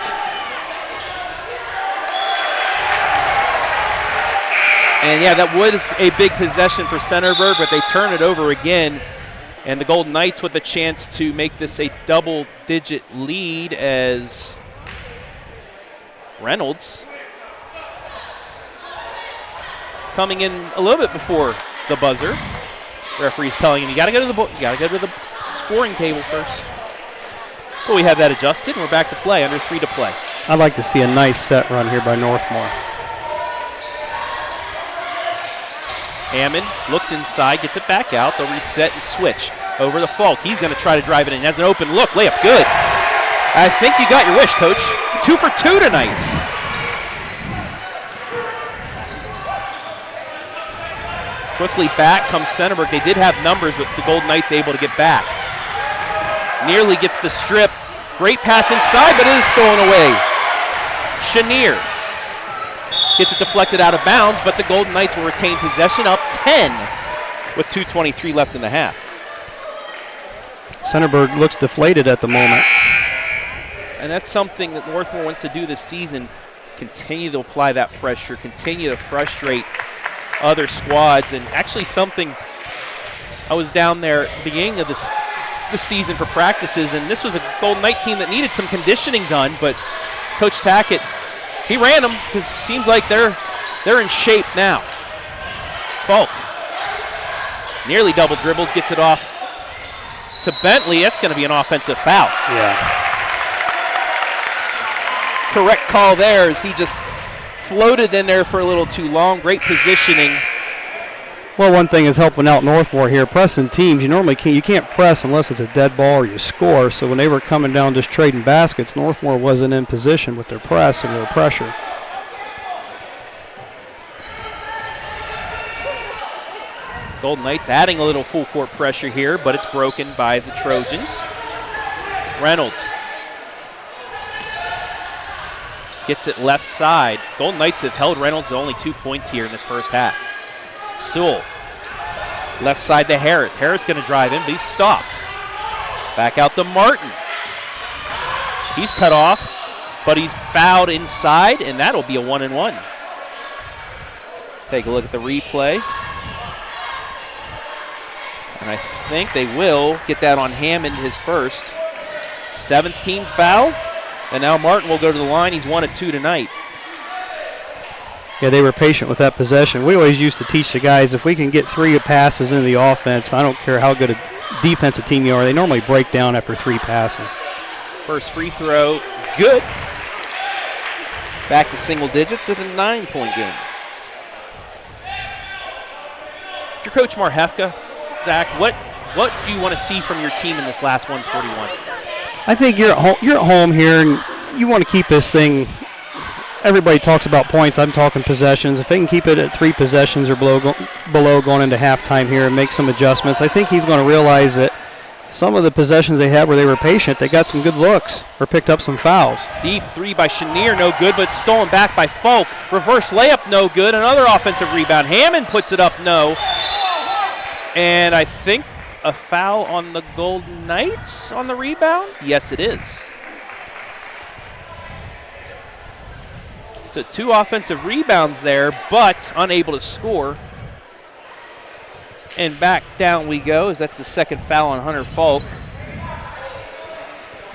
And yeah, that was a big possession for Centerburg, but they turn it over again. And the Golden Knights with a chance to make this a double-digit lead as Reynolds coming in a little bit before the buzzer. Referee's telling him, you got to go to the scoring table first. But we have that adjusted, and we're back to play, under 3 to play.
I'd like to see a nice set run here by Northmor.
Hammond looks inside, gets it back out. They'll reset and switch over the Falk. He's going to try to drive it in. Has an open look. Layup good. I think you got your wish, Coach. 2 for 2 tonight. Quickly back comes Centerburg. They did have numbers, but the Golden Knights able to get back. Nearly gets the strip. Great pass inside, but it is stolen away. Chenier gets it deflected out of bounds, but the Golden Knights will retain possession, up 10 with 2:23 left in the half.
Centerburg looks deflated at the moment.
And that's something that Northmor wants to do this season. Continue to apply that pressure, continue to frustrate other squads, and actually something, I was down there at the beginning of this season for practices, and this was a Golden Knight team that needed some conditioning done, but Coach Tackett, he ran them because it seems like they're in shape now. Falk nearly double dribbles, gets it off to Bentley. That's going to be an offensive foul.
Yeah.
Correct call there as he just floated in there for a little too long. Great positioning.
Well, one thing is helping out Northmor here. Pressing teams, you can't press unless it's a dead ball or you score. So when they were coming down just trading baskets, Northmor wasn't in position with their press and their pressure.
Golden Knights adding a little full court pressure here, but it's broken by the Trojans. Reynolds gets it left side. Golden Knights have held Reynolds to only 2 points here in this first half. Sewell, left side to Harris. Harris going to drive in, but he's stopped. Back out to Martin. He's cut off, but he's fouled inside, and that'll be a 1-and-1. Take a look at the replay. And I think they will get that on Hammond, his first. 7th team foul, and now Martin will go to the line. He's 1 of 2 tonight.
Yeah, they were patient with that possession. We always used to teach the guys, if we can get 3 passes into the offense, I don't care how good a defensive team you are, they normally break down after 3 passes.
First free throw, good. Back to single digits at a 9-point game. If you're Coach Marhefka, Zach, what do you want to see from your team in this last 141?
I think you're at home here, and you want to keep this thing everybody talks about points. I'm talking possessions. If they can keep it at 3 possessions or below going into halftime here and make some adjustments, I think he's going to realize that some of the possessions they had where they were patient, they got some good looks or picked up some fouls.
Deep three by Chenier, no good, but stolen back by Falk. Reverse layup, no good. Another offensive rebound. Hammond puts it up, no. And I think a foul on the Golden Knights on the rebound? Yes, it is. So 2 offensive rebounds there, but unable to score. And back down we go, as that's the second foul on Hunter Falk.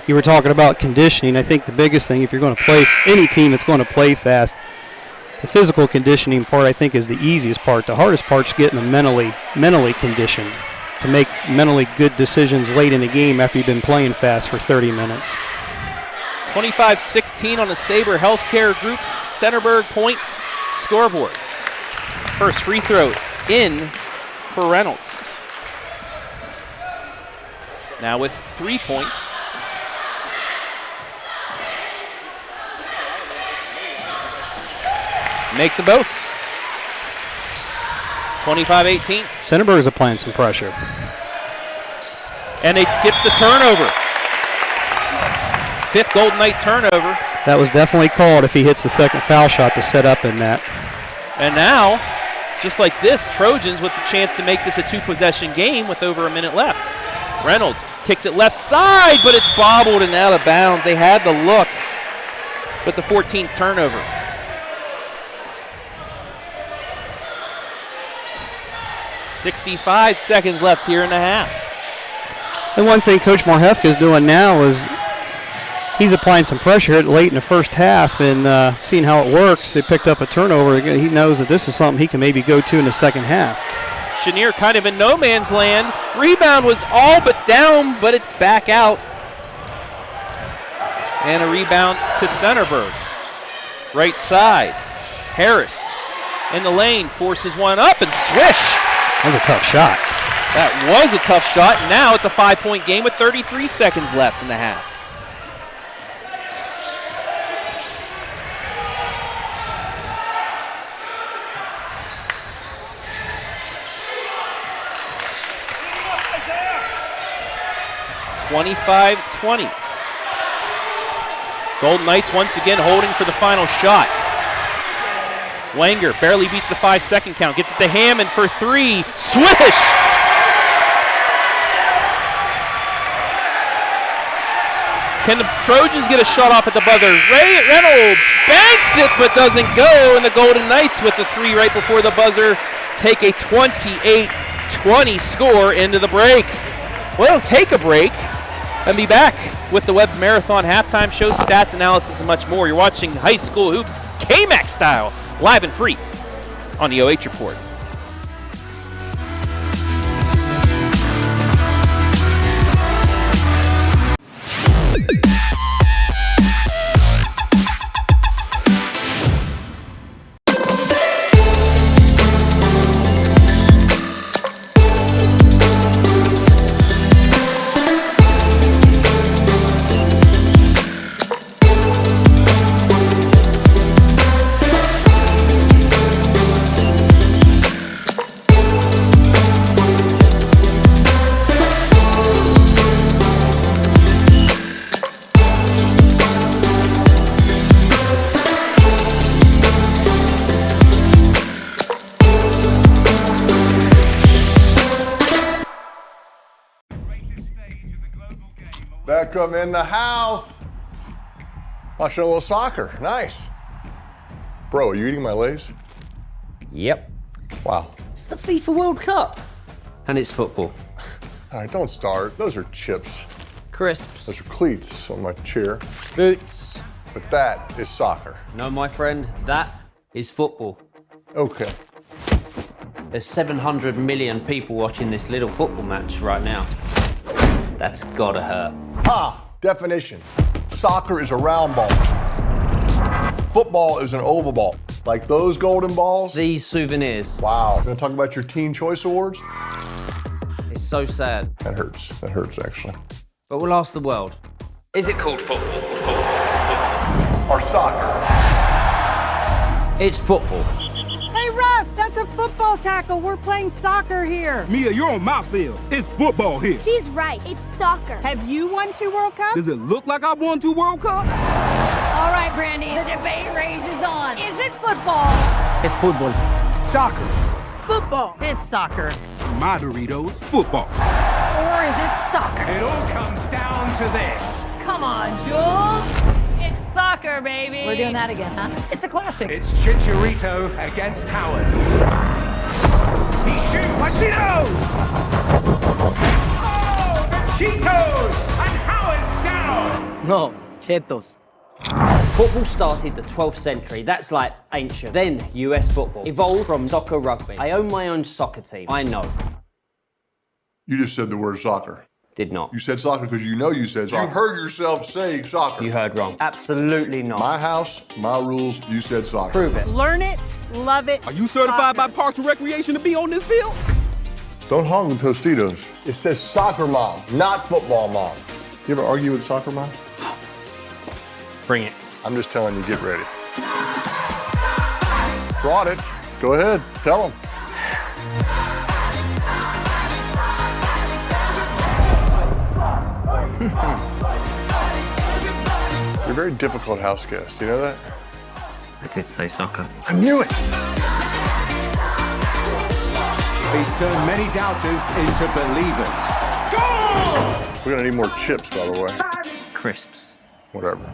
You were talking about conditioning. I think the biggest thing, if you're going to play any team that's going to play fast, the physical conditioning part I think is the easiest part. The hardest part's getting them mentally conditioned to make mentally good decisions late in the game after you've been playing fast for 30 minutes.
25-16 on the Sabre Healthcare Group Centerburg point scoreboard. First free throw in for Reynolds. Now with 3 points. Makes them both. 25-18.
Centerburg is applying some pressure.
And they get the turnover. 5th Golden Knight turnover.
That was definitely called if he hits the second foul shot to set up in that.
And now, just like this, Trojans with the chance to make this a 2-possession game with over a minute left. Reynolds kicks it left side, but it's bobbled and out of bounds. They had the look, but the 14th turnover. .65 seconds left here in the half.
And one thing Coach Marhefka is doing now is he's applying some pressure late in the first half and seeing how it works. They picked up a turnover. He knows that this is something he can maybe go to in the second half.
Chenier kind of in no man's land. Rebound was all but down, but it's back out. And a rebound to Centerburg. Right side. Harris in the lane, forces one up and swish.
That was a tough shot.
That was a tough shot. Now it's a 5-point game with 33 seconds left in the half. .25-20. Golden Knights once again holding for the final shot. Wenger barely beats the 5-second count. Gets it to Hammond for 3. Swish! Can the Trojans get a shot off at the buzzer? Reynolds banks it but doesn't go. And the Golden Knights with the 3 right before the buzzer take a 28-20 score into the break. We'll take a break and be back with the Webb's Marathon halftime show, stats, analysis, and much more. You're watching High School Hoops KMAC style, live and free on the OH Report.
Beckham in the house. Watching a little soccer. Nice. Bro, are you eating my Lay's?
Yep.
Wow.
It's the FIFA World Cup. And it's football.
All right, don't start. Those are chips.
Crisps.
Those are cleats on my chair.
Boots.
But that is soccer.
No, my friend, that is football.
Okay.
There's 700 million people watching this little football match right now. That's gotta hurt.
Definition. Soccer is a round ball. Football is an oval ball. Like those golden balls.
These souvenirs.
Wow. You gonna talk about your Teen Choice Awards?
It's so sad.
That hurts. That hurts, actually.
But we'll ask the world. Is it called football or football?
Or soccer?
It's football.
Hey, ref, that's a football tackle. We're playing soccer here.
Mia, you're on my field. It's football here.
She's right. It's soccer.
Have you won 2 World Cups?
Does it look like I won 2 World Cups?
All right, Brandy, the debate rages on. Is it football?
It's football.
Soccer.
Football. It's soccer.
My Doritos, football.
Or is it soccer?
It all comes down to this.
Come on, Jules. It's soccer, baby. We're doing that again, huh? It's a classic.
It's Chicharito against Howard. He shoots. Cheetos! Oh, the Cheetos! And Howard's down!
No, Cheetos. Football started the 12th century, that's like ancient. Then US football evolved from soccer rugby. I own my own soccer team, I know.
You just said the word soccer.
Did not.
You said soccer because you know you said soccer. You heard yourself say soccer.
You heard wrong. Absolutely not.
My house, my rules, you said soccer.
Prove it.
Learn it, love it.
Are you certified by Parks and Recreation to be on this field?
Don't hog the Tostitos. It says soccer mom, not football mom. You ever argue with soccer mom?
Bring it.
I'm just telling you, get ready. Brought it. Go ahead, tell them. You're a very difficult house guest, you know that?
I did say soccer.
I knew it!
He's turned many doubters into believers. Goal!
We're gonna need more chips, by the way.
Crisps.
Whatever.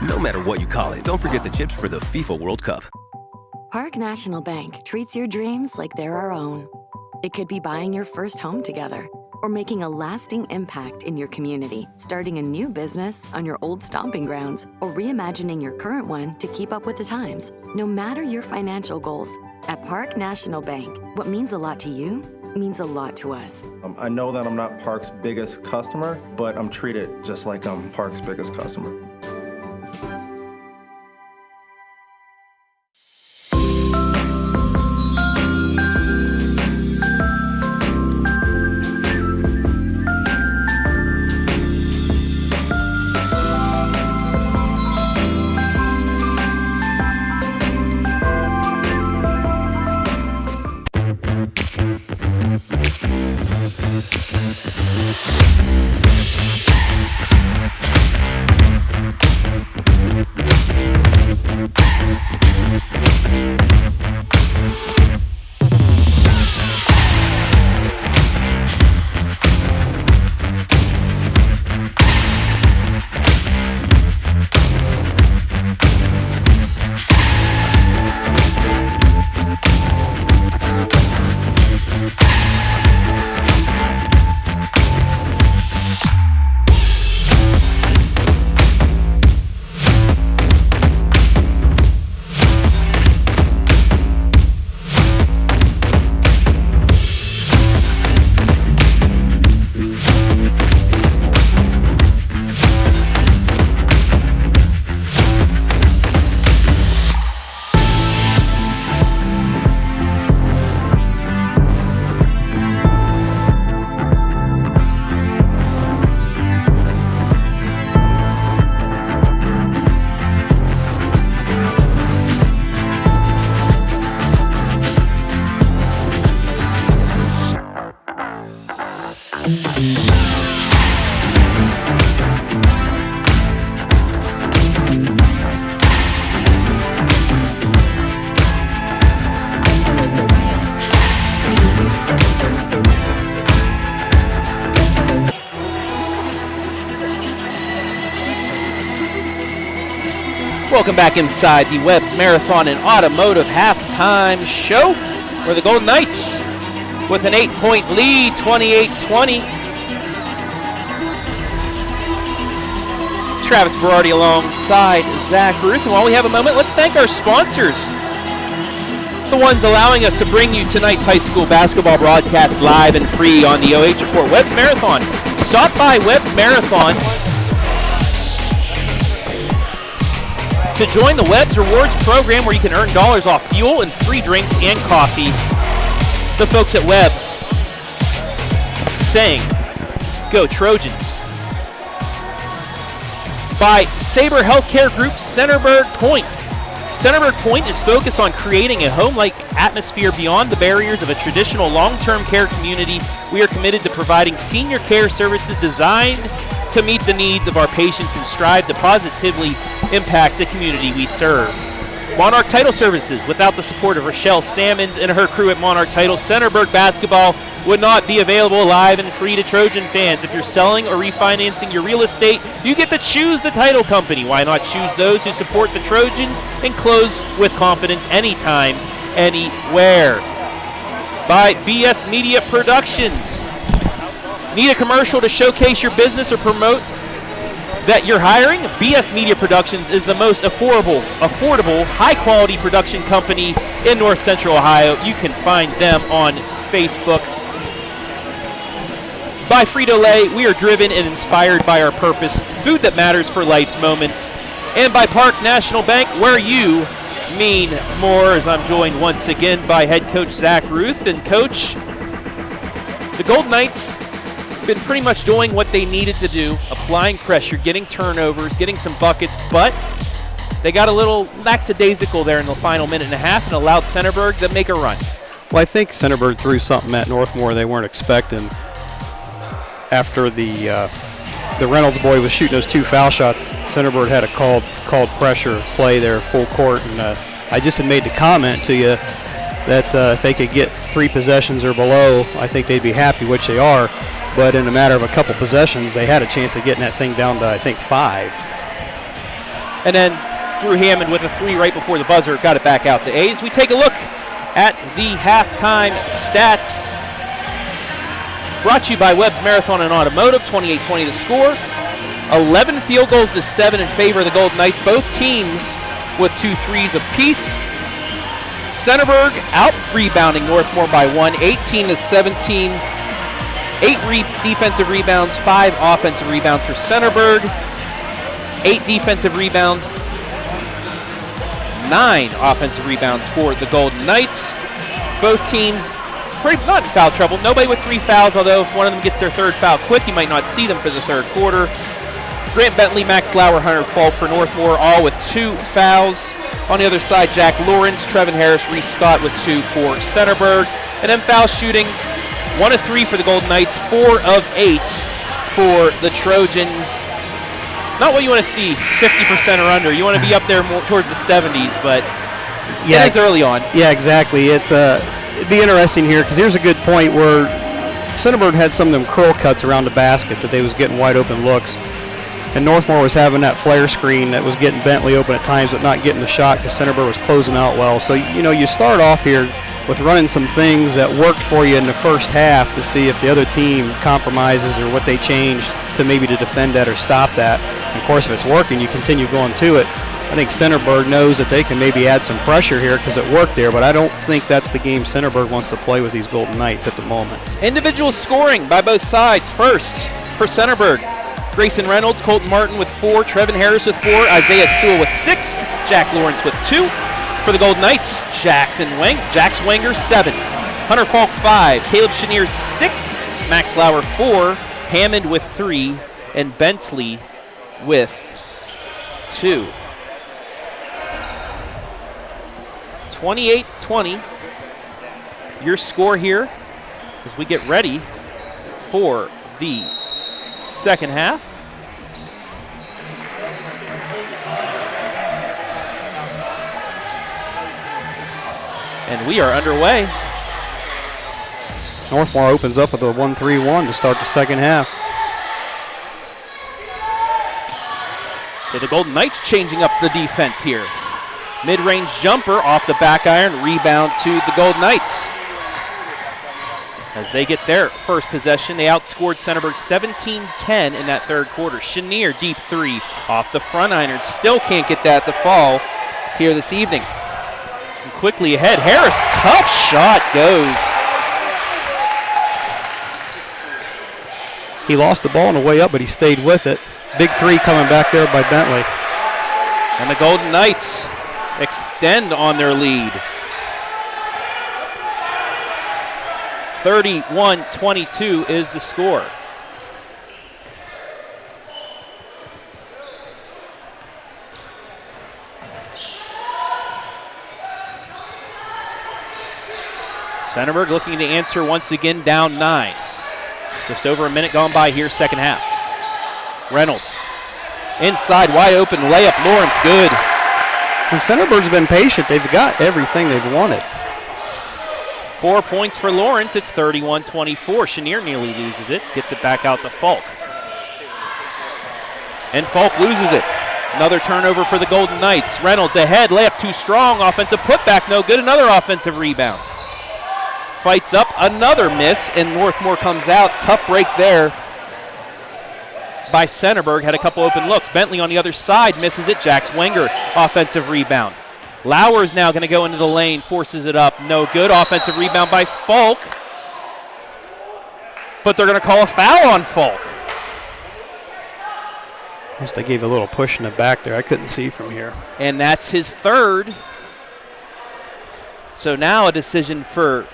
No matter what you call it, don't forget the chips for the FIFA World Cup.
Park National Bank treats your dreams like they're our own. It could be buying your first home together or making a lasting impact in your community, starting a new business on your old stomping grounds, or reimagining your current one to keep up with the times. No matter your financial goals, at Park National Bank, what means a lot to you means a lot to us.
I know that I'm not Park's biggest customer, but I'm treated just like I'm Park's biggest customer.
Welcome back inside the Webb's Marathon and Automotive Halftime Show, where the Golden Knights, with an 8-point lead, 28-20. Travis Berardi alongside Zach Ruth. And while we have a moment, let's thank our sponsors, the ones allowing us to bring you tonight's high school basketball broadcast live and free on the OH Report. Webb's Marathon. Stop by Webb's Marathon to join the Webb's Rewards program, where you can earn dollars off fuel and free drinks and coffee. The folks at Webb's saying, go Trojans. By Sabre Healthcare Group, Centerburg Point. Centerburg Point is focused on creating a home-like atmosphere beyond the barriers of a traditional long-term care community. We are committed to providing senior care services designed to meet the needs of our patients and strive to positively impact the community we serve. Monarch Title Services. Without the support of Rochelle Salmons and her crew at Monarch Title, Centerburg basketball would not be available live and free to Trojan fans. If you're selling or refinancing your real estate, you get to choose the title company. Why not choose those who support the Trojans and close with confidence anytime, anywhere? By BS Media Productions. Need a commercial to showcase your business or promote that you're hiring? BS Media Productions is the most affordable, high-quality production company in North Central Ohio. You can find them on Facebook. By Frito-Lay, we are driven and inspired by our purpose, food that matters for life's moments. And by Park National Bank, where you mean more, as I'm joined once again by head coach Zach Ruth. And coach, the Golden Knights been pretty much doing what they needed to do, applying pressure, getting turnovers, getting some buckets, but they got a little lackadaisical there in the final minute and a half and allowed Centerburg to make a run.
Well, I think Centerburg threw something at Northmor they weren't expecting. After the Reynolds boy was shooting those 2 foul shots, Centerburg had a called pressure play there full court, and I just had made the comment to you that if they could get 3 possessions or below, I think they'd be happy, which they are. But in a matter of a couple possessions, they had a chance of getting that thing down to, I think, 5.
And then Drew Hammond with a 3 right before the buzzer got it back out to A's. We take a look at the halftime stats. Brought to you by Webb's Marathon and Automotive, 28-20 the score. 11 field goals to 7 in favor of the Golden Knights, both teams with 2 threes apiece. Centerburg out-rebounding Northmor by 1, 18-17. 8 defensive rebounds, 5 offensive rebounds for Centerburg. 8 defensive rebounds, 9 offensive rebounds for the Golden Knights. Both teams not in foul trouble. Nobody with 3 fouls, although if one of them gets their 3rd foul quick, you might not see them for the 3rd quarter. Grant Bentley, Max Lauer, Hunter Falk for Northmor, all with 2 fouls. On the other side, Jack Lawrence, Trevin Harris, Reese Scott with 2 for Centerburg. And then foul shooting, 1 of 3 for the Golden Knights, 4 of 8 for the Trojans. Not what you want to see, 50% or under. You want to be up there more towards the 70s, but it is early on.
Yeah, exactly. It'd be interesting here because here's a good point where Centerburg had some of them curl cuts around the basket that they was getting wide open looks. And Northmor was having that flare screen that was getting Bentley open at times but not getting the shot because Centerburg was closing out well. So, you start off here with running some things that worked for you in the first half to see if the other team compromises or what they changed to maybe to defend that or stop that. And of course, if it's working, you continue going to it. I think Centerburg knows that they can maybe add some pressure here because it worked there, but I don't think that's the game Centerburg wants to play with these Golden Knights at the moment.
Individual scoring by both sides. First, for Centerburg, Greyson Reynolds, Colton Martin with 4, Trevin Harris with 4, Isaiah Sewell with 6, Jack Lawrence with 2. For the Golden Knights, Jax Wenger 7, Hunter Falk 5, Caleb Chenier 6, Max Lauer 4, Hammond with 3, and Bentley with 2. 28-20, your score here as we get ready for the second half. And we are underway.
Northmor opens up with a 1-3-1 to start the second half.
So the Golden Knights changing up the defense here. Mid-range jumper off the back iron, rebound to the Golden Knights. As they get their first possession, they outscored Centerburg 17-10 in that 3rd quarter. Chenier, deep 3 off the front iron. Still can't get that to fall here this evening. And quickly ahead, Harris, tough shot goes.
He lost the ball on the way up, but he stayed with it. Big 3 coming back there by Bentley.
And the Golden Knights extend on their lead. 31-22 is the score. Centerburg looking to answer once again, down 9. Just over a minute gone by here, second half. Reynolds. Inside, wide open layup. Lawrence, good.
And Centerburg's been patient. They've got everything they've wanted.
4 points for Lawrence. It's 31-24. Chenier nearly loses it. Gets it back out to Falk. And Falk loses it. Another turnover for the Golden Knights. Reynolds ahead. Layup too strong. Offensive putback, no good. Another offensive rebound. Fights up. Another miss. And Northmor comes out. Tough break there by Centerburg. Had a couple open looks. Bentley on the other side misses it. Jax Wenger, offensive rebound. Lauer is now going to go into the lane, forces it up. No good. Offensive rebound by Falk. But they're going to call a foul on Falk.
I guess they gave a little push in the back there. I couldn't see from here.
And that's his third. So now a decision for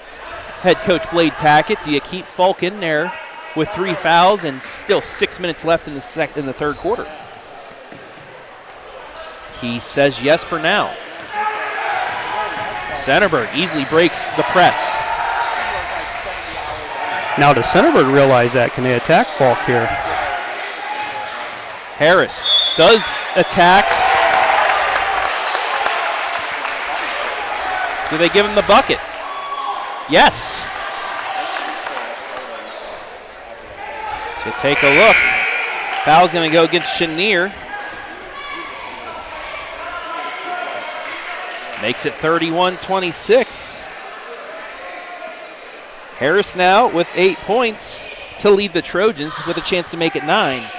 head coach Blade Tackett. Do you keep Falk in there with 3 fouls and still 6 minutes left in the third quarter? He says yes for now. Centerburg easily breaks the press.
Now does Centerburg realize that? Can they attack Falk here?
Harris does attack. Do they give him the bucket? Yes. So take a look. Foul's going to go against Chenier. Makes it 31-26. Harris now with 8 points to lead the Trojans with a chance to make it 9.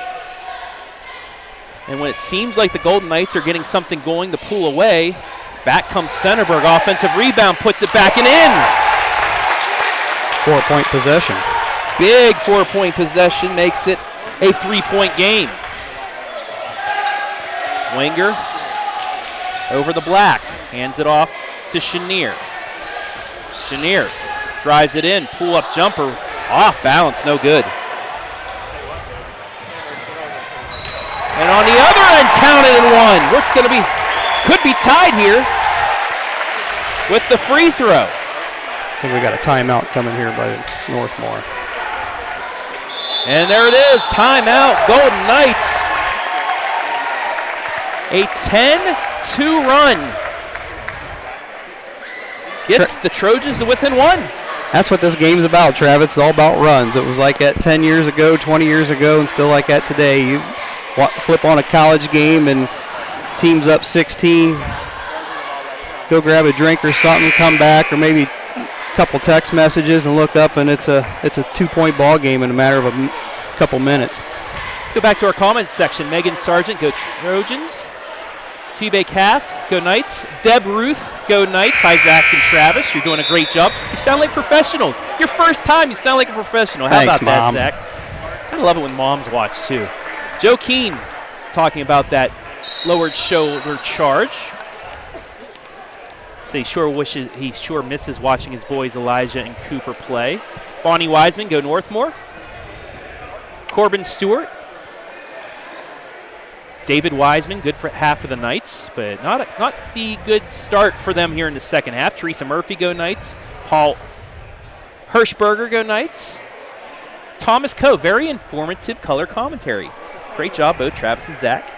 And when it seems like the Golden Knights are getting something going to pull away, back comes Centerburg. Offensive rebound, puts it back and in.
4-point possession.
Big 4-point possession makes it a 3-point game. Wenger over the black, hands it off to Chenier. Chenier drives it in, pull-up jumper, off balance, no good. And on the other end, counted and one. We're going to could be tied here with the free throw.
I think we got a timeout coming here by Northmor.
And there it is, timeout, Golden Knights. A 10-2 run gets the Trojans to within 1.
That's what this game's about, Travis. It's all about runs. It was like that 10 years ago, 20 years ago, and still like that today. You flip on a college game and team's up 16, go grab a drink or something, come back, or maybe a couple text messages and look up, and it's a 2-point ball game in a matter of a couple minutes.
Let's go back to our comments section. Megan Sargent, go Trojans. Phoebe Cass, go Knights. Deb Ruth, go Knights. Hi, Zach and Travis. You're doing a great job. You sound like professionals. Your first time, you sound like a professional. How
Thanks,
about
Mom.
that, Zach? I love it when moms watch, too. Joe Keene talking about that lowered shoulder charge. So he sure misses watching his boys Elijah and Cooper play. Bonnie Wiseman, go Northmor. Corbin Stewart. David Wiseman, good for half of the Knights, but not the good start for them here in the second half. Teresa Murphy, go Knights. Paul Hirschberger, go Knights. Thomas Coe, very informative color commentary. Great job, both Travis and Zach.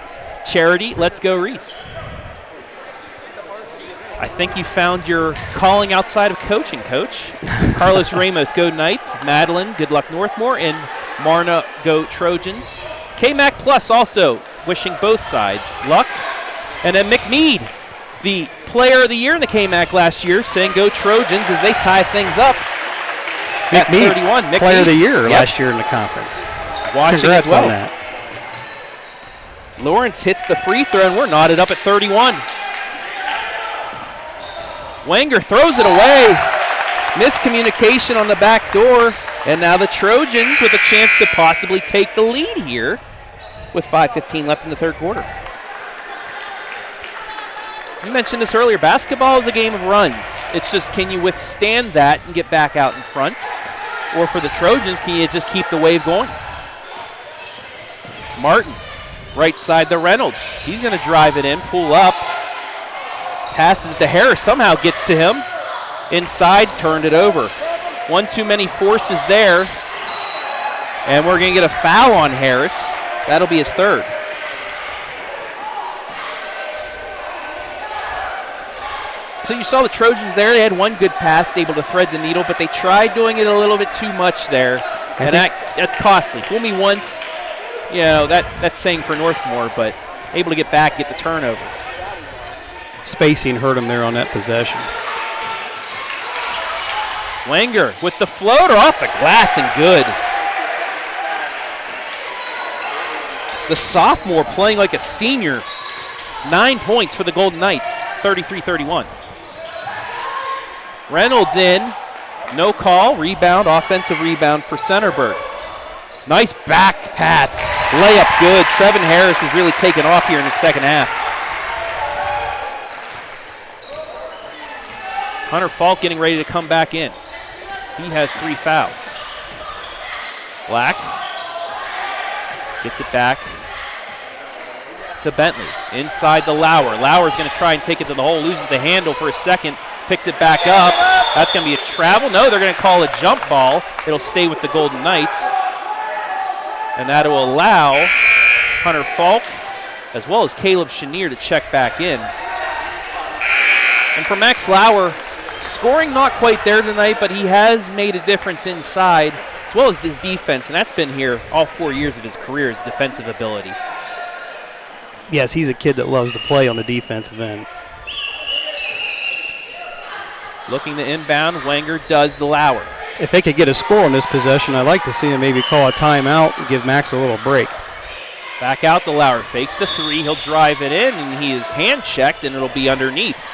Charity, let's go Reese. I think you found your calling outside of coaching, Coach. Carlos Ramos, go Knights. Madeline, good luck Northmor. And Marna, go Trojans. KMAC Plus also wishing both sides luck. And then McMead, the player of the year in the KMAC last year, saying go Trojans as they tie things up at 31. McMead,
player of the year last year in the conference.
Watching
Congrats
as well.
on that.
Lawrence hits the free throw, and we're knotted up at 31. Wenger throws it away. Miscommunication on the back door. And now the Trojans with a chance to possibly take the lead here with 5:15 left in the third quarter. You mentioned this earlier. Basketball is a game of runs. It's just, can you withstand that and get back out in front? Or for the Trojans, can you just keep the wave going? Martin, right side to Reynolds. He's going to drive it in, pull up. Passes to Harris, somehow gets to him. inside, turned it over. One too many forces there. And we're going to get a foul on Harris. That'll be his third. So you saw the Trojans there. They had one good pass, able to thread the needle, but they tried doing it a little bit too much there. And that's costly. Fool me once, you know, that's saying for Northmor, but able to get back, get the turnover.
Spacing hurt him there on that possession.
Wenger with the floater off the glass and good. The sophomore playing like a senior. 9 points for the Golden Knights, 33-31. Reynolds in, no call, rebound, offensive rebound for Centerburg. Nice back pass, layup good. Trevin Harris has really taken off here in the second half. Hunter Falk getting ready to come back in. He has 3 fouls. Black gets it back to Bentley. Inside the Lauer. Lauer's going to try and take it to the hole, loses the handle for a second, picks it back up. That's going to be a travel. No, they're going to call a jump ball. It'll stay with the Golden Knights. And that will allow Hunter Falk as well as Caleb Chenier to check back in. And for Max Lauer, scoring not quite there tonight, but he has made a difference inside as well as his defense, and that's been here all 4 years of his career, his defensive ability.
Yes, he's a kid that loves to play on the defensive end.
Looking to inbound, Wenger does the Lauer.
If they could get a score on this possession, I'd like to see him maybe call a timeout and give Max a little break.
Back out the Lauer, fakes the three, he'll drive it in, and he is hand checked, and it'll be underneath.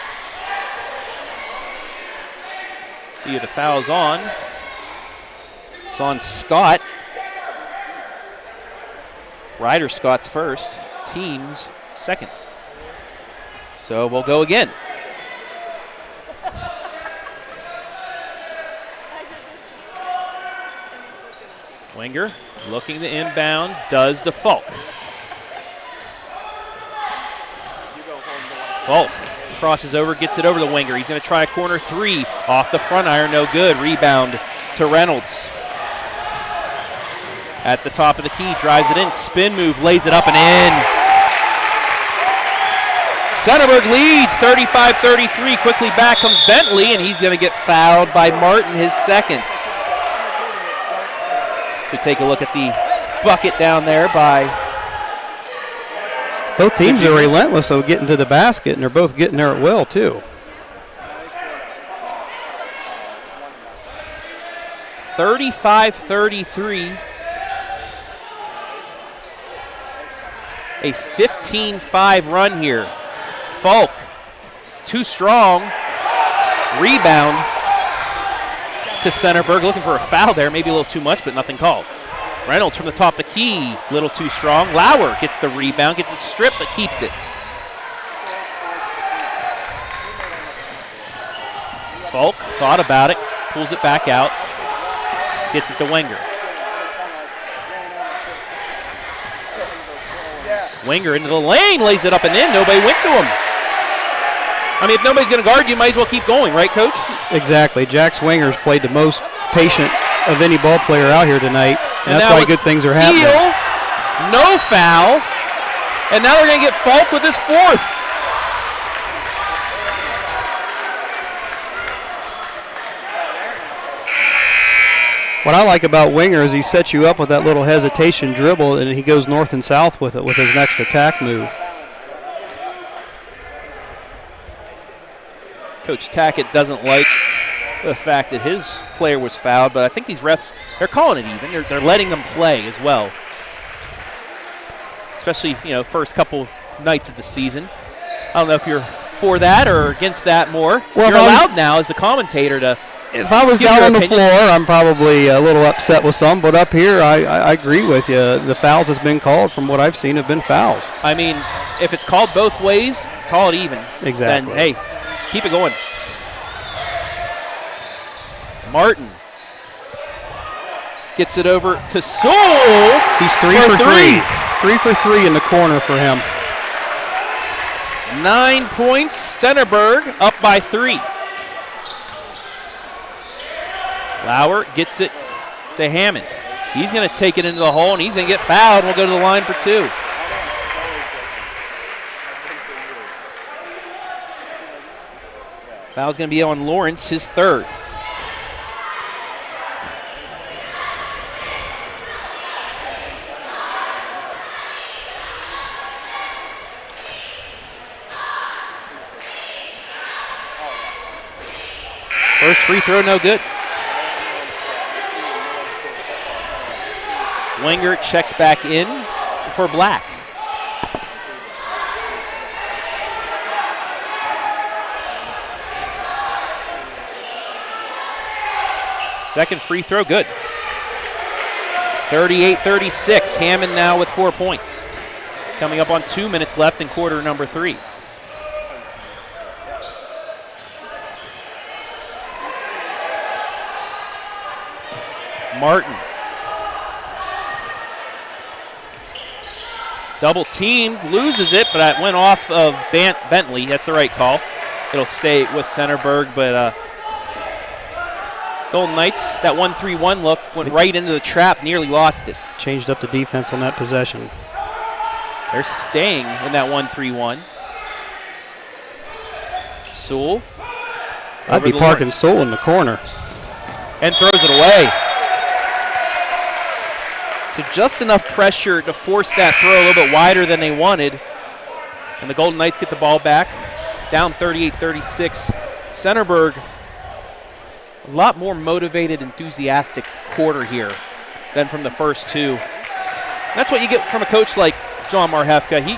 See the foul's on. It's on Scott. Ryder Scott's first, team's second. So we'll go again. Wenger looking to inbound, does to Falk. Falk crosses over, gets it over to Wenger. He's going to try a corner three off the front iron, no good. Rebound to Reynolds. At the top of the key, drives it in, spin move, lays it up and in. Centerburg leads 35-33. Quickly back comes Bentley, and he's going to get fouled by Martin, his second. So take a look at the bucket down there by
both teams are relentless of getting to the basket, and they're both getting there at will, too.
35-33. A 15-5 run here. Falk, too strong. Rebound to Centerburg, looking for a foul there, maybe a little too much, but nothing called. Reynolds from the top of the key, a little too strong. Lauer gets the rebound, gets it stripped, but keeps it. Falk thought about it, pulls it back out, gets it to Wenger. Wenger into the lane, lays it up and in, nobody went to him. I mean, if nobody's going to guard you, might as well keep going, right, Coach?
Exactly. Jax Wenger's played the most patient of any ball player out here tonight, and that's why good things are happening.
No foul, and now they're going to get Falk with his fourth.
What I like about Wenger is he sets you up with that little hesitation dribble, and he goes north and south with it with his next attack move.
Coach Tackett doesn't like the fact that his player was fouled, but I think these refs, they're calling it even. They're letting them play as well. Especially, first couple nights of the season. I don't know if you're for that or against that more. Well, you're allowed now as a commentator to
If I was down on the floor, I'm probably a little upset with some, but up here, I agree with you. The fouls that's been called, from what I've seen, have been fouls.
I mean, if it's called both ways, call it even.
Exactly.
Then, hey, keep it going. Martin gets it over to Sewell.
He's 3 for 3. 3 for 3 in the corner for him.
9 points. Centerburg up by 3. Lauer gets it to Hammond. He's going to take it into the hole, and he's going to get fouled, and we'll go to the line for 2. Foul's going to be on Lawrence, his 3rd. First free throw, no good. Wenger checks back in for Black. Second free throw, good. 38-36, Hammond now with 4 points. Coming up on 2 minutes left in quarter number 3. Martin. Double teamed, loses it, but it went off of Bentley. That's the right call. It'll stay with Centerburg, but Golden Knights, that 1-3-1 look, went right into the trap, nearly lost it.
Changed up the defense on that possession.
They're staying in that 1-3-1. Sewell.
I'd be parking Sewell in the corner.
And throws it away. So just enough pressure to force that throw a little bit wider than they wanted. And the Golden Knights get the ball back. Down 38-36. Centerburg, a lot more motivated, enthusiastic quarter here than from the first 2. That's what you get from a coach like John Marhefka. He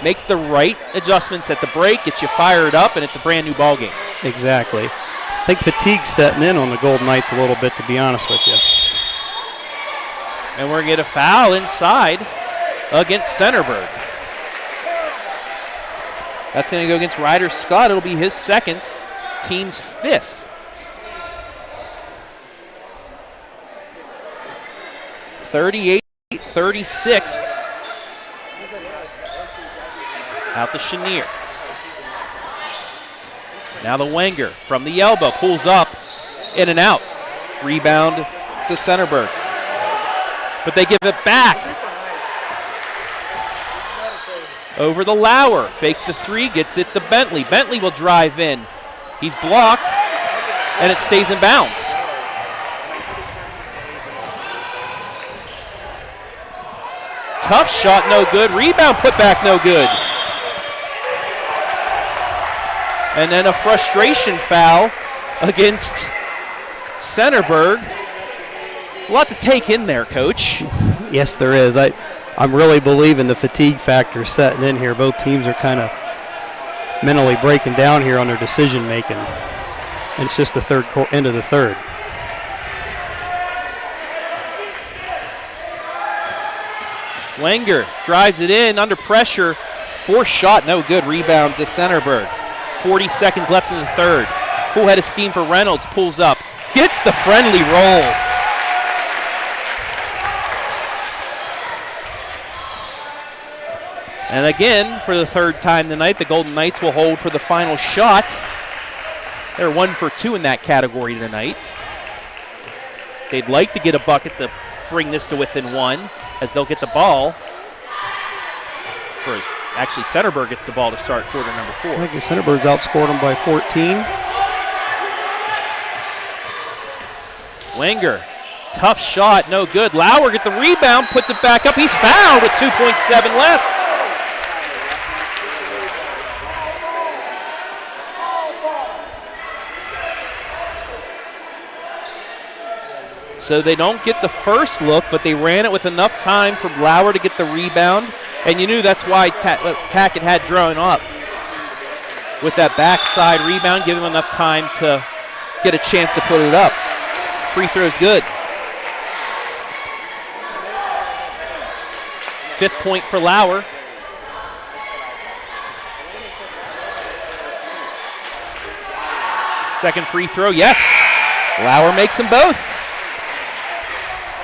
makes the right adjustments at the break, gets you fired up, and it's a brand new ball game.
Exactly. I think fatigue's setting in on the Golden Knights a little bit, to be honest with you.
And we're going to get a foul inside against Centerburg. That's going to go against Ryder Scott. It'll be his 2nd, team's 5th. 38-36. Out to Chenier. Now the Wenger from the elbow. Pulls up, in and out. Rebound to Centerburg. But they give it back. Over the Lauer. Fakes the 3, gets it to Bentley. Bentley will drive in. He's blocked, and it stays in bounds. Tough shot, no good. Rebound put back, no good. And then a frustration foul against Centerburg. A lot to take in there, Coach.
Yes, there is. I'm really believing the fatigue factor setting in here. Both teams are kind of mentally breaking down here on their decision making. And it's just the end of the third.
Wenger drives it in under pressure. Forced shot, no good. Rebound to Centerburg. 40 seconds left in the third. Full head of steam for Reynolds. Pulls up. Gets the friendly roll. And again, for the 3rd time tonight, the Golden Knights will hold for the final shot. They're 1 for 2 in that category tonight. They'd like to get a bucket to bring this to within 1, as they'll get the ball. Actually, Centerburg gets the ball to start quarter number 4.
I think Centerburg's outscored them by 14.
Wenger, tough shot, no good. Lauer gets the rebound, puts it back up. He's fouled with 2.7 left. So they don't get the first look, but they ran it with enough time for Lauer to get the rebound. And you knew that's why Tackett had drawn up with that backside rebound, give him enough time to get a chance to put it up. Free throw's good. 5th point for Lauer. Second free throw, yes. Lauer makes them both.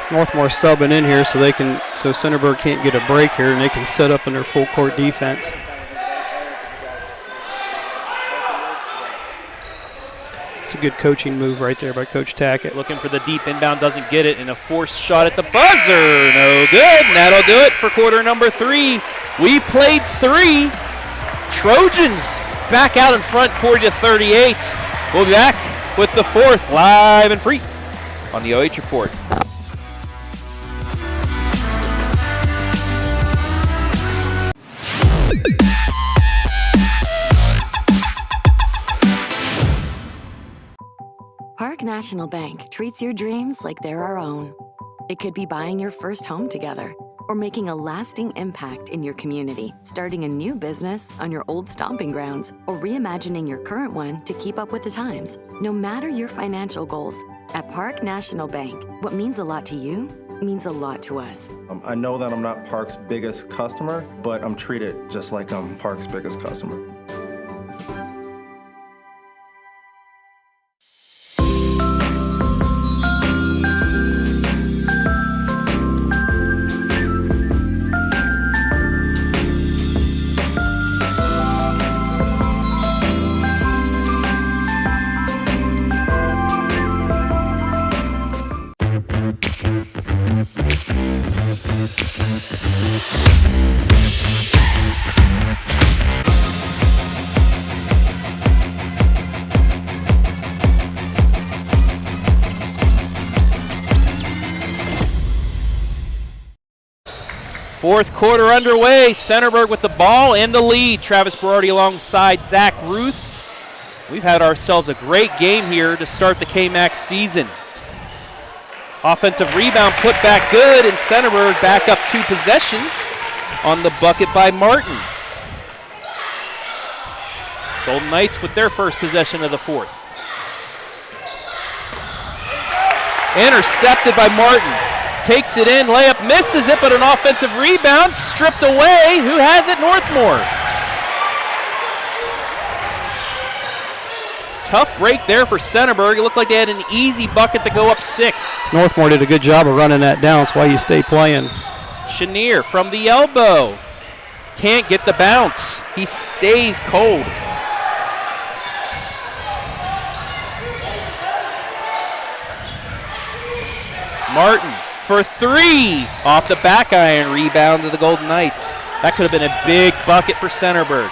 Northmor subbing in here so Centerburg can't get a break here, and they can set up in their full court defense. It's a good coaching move right there by Coach Tackett.
Looking for the deep inbound, doesn't get it, and a forced shot at the buzzer. No good, and that'll do it for quarter number 3. We played 3. Trojans back out in front, 40-38. We'll be back with the 4th, live and free on the OH Report.
Park National Bank treats your dreams like they're our own. It could be buying your first home together or making a lasting impact in your community, starting a new business on your old stomping grounds, or reimagining your current one to keep up with the times. No matter your financial goals, at Park National Bank, what means a lot to you means a lot to us.
I know that I'm not Park's biggest customer, but I'm treated just like I'm Park's biggest customer.
Fourth quarter underway. Centerburg with the ball and the lead. Travis Berardi alongside Zach Ruth. We've had ourselves a great game here to start the KMAC season. Offensive rebound put back good, and Centerburg back up 2 possessions on the bucket by Martin. Golden Knights with their first possession of the 4th. Intercepted by Martin. Takes it in, layup misses it, but an offensive rebound stripped away. Who has it? Northmor. Tough break there for Centerburg. It looked like they had an easy bucket to go up 6.
Northmor did a good job of running that down. That's why you stay playing.
Chenier from the elbow. Can't get the bounce. He stays cold. Martin for 3 off the back iron, rebound to the Golden Knights. That could have been a big bucket for Centerburg.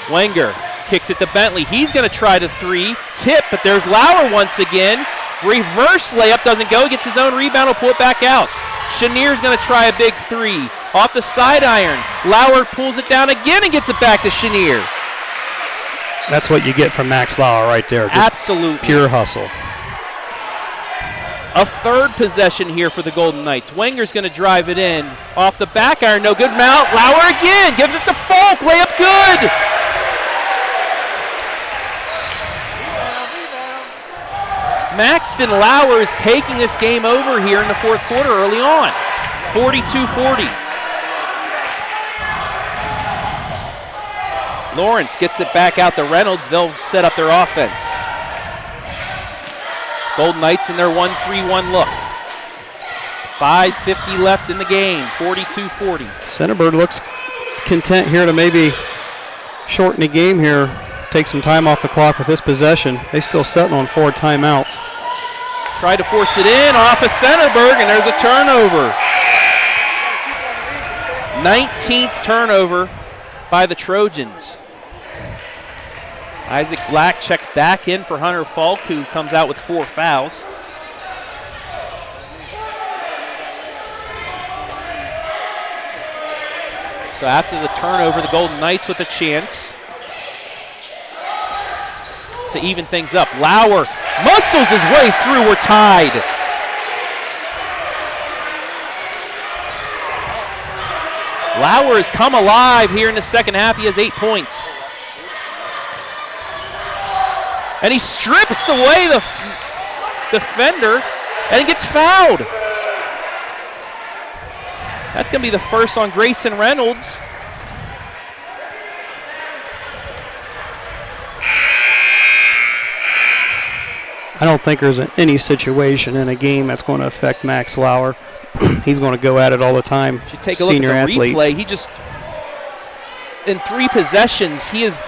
Wenger kicks it to Bentley. He's going to try the 3. Tip, but there's Lauer once again. Reverse layup doesn't go. Gets his own rebound. Will pull it back out. Chenier's going to try a big 3. Off the side iron. Lauer pulls it down again and gets it back to Chenier.
That's what you get from Max Lauer right there. Just
absolutely.
Pure hustle.
A 3rd possession here for the Golden Knights. Wenger's going to drive it in. Off the back iron, no good. Mount. Lauer again. Gives it to Falk. Layup good. Maxton Lauer is taking this game over here in the 4th quarter early on. 42-40. Lawrence gets it back out to Reynolds. They'll set up their offense. Golden Knights in their 1-3-1 look. 5:50 left in the game, 42-40.
Centerburg looks content here to maybe shorten the game here, take some time off the clock with this possession. They still sitting on 4 timeouts.
Tried to force it in off of Centerburg, and there's a turnover. 19th turnover by the Trojans. Isaac Black checks back in for Hunter Falk, who comes out with 4 fouls. So after the turnover, the Golden Knights with a chance to even things up. Lauer muscles his way through. We're tied. Lauer has come alive here in the second half. He has 8 points. And he strips away the defender and gets fouled. That's going to be the first on Greyson Reynolds.
I don't think there's any situation in a game that's going to affect Max Lauer. He's going to go at it all the time.
You take a look at the replay. He just, in 3 possessions, he has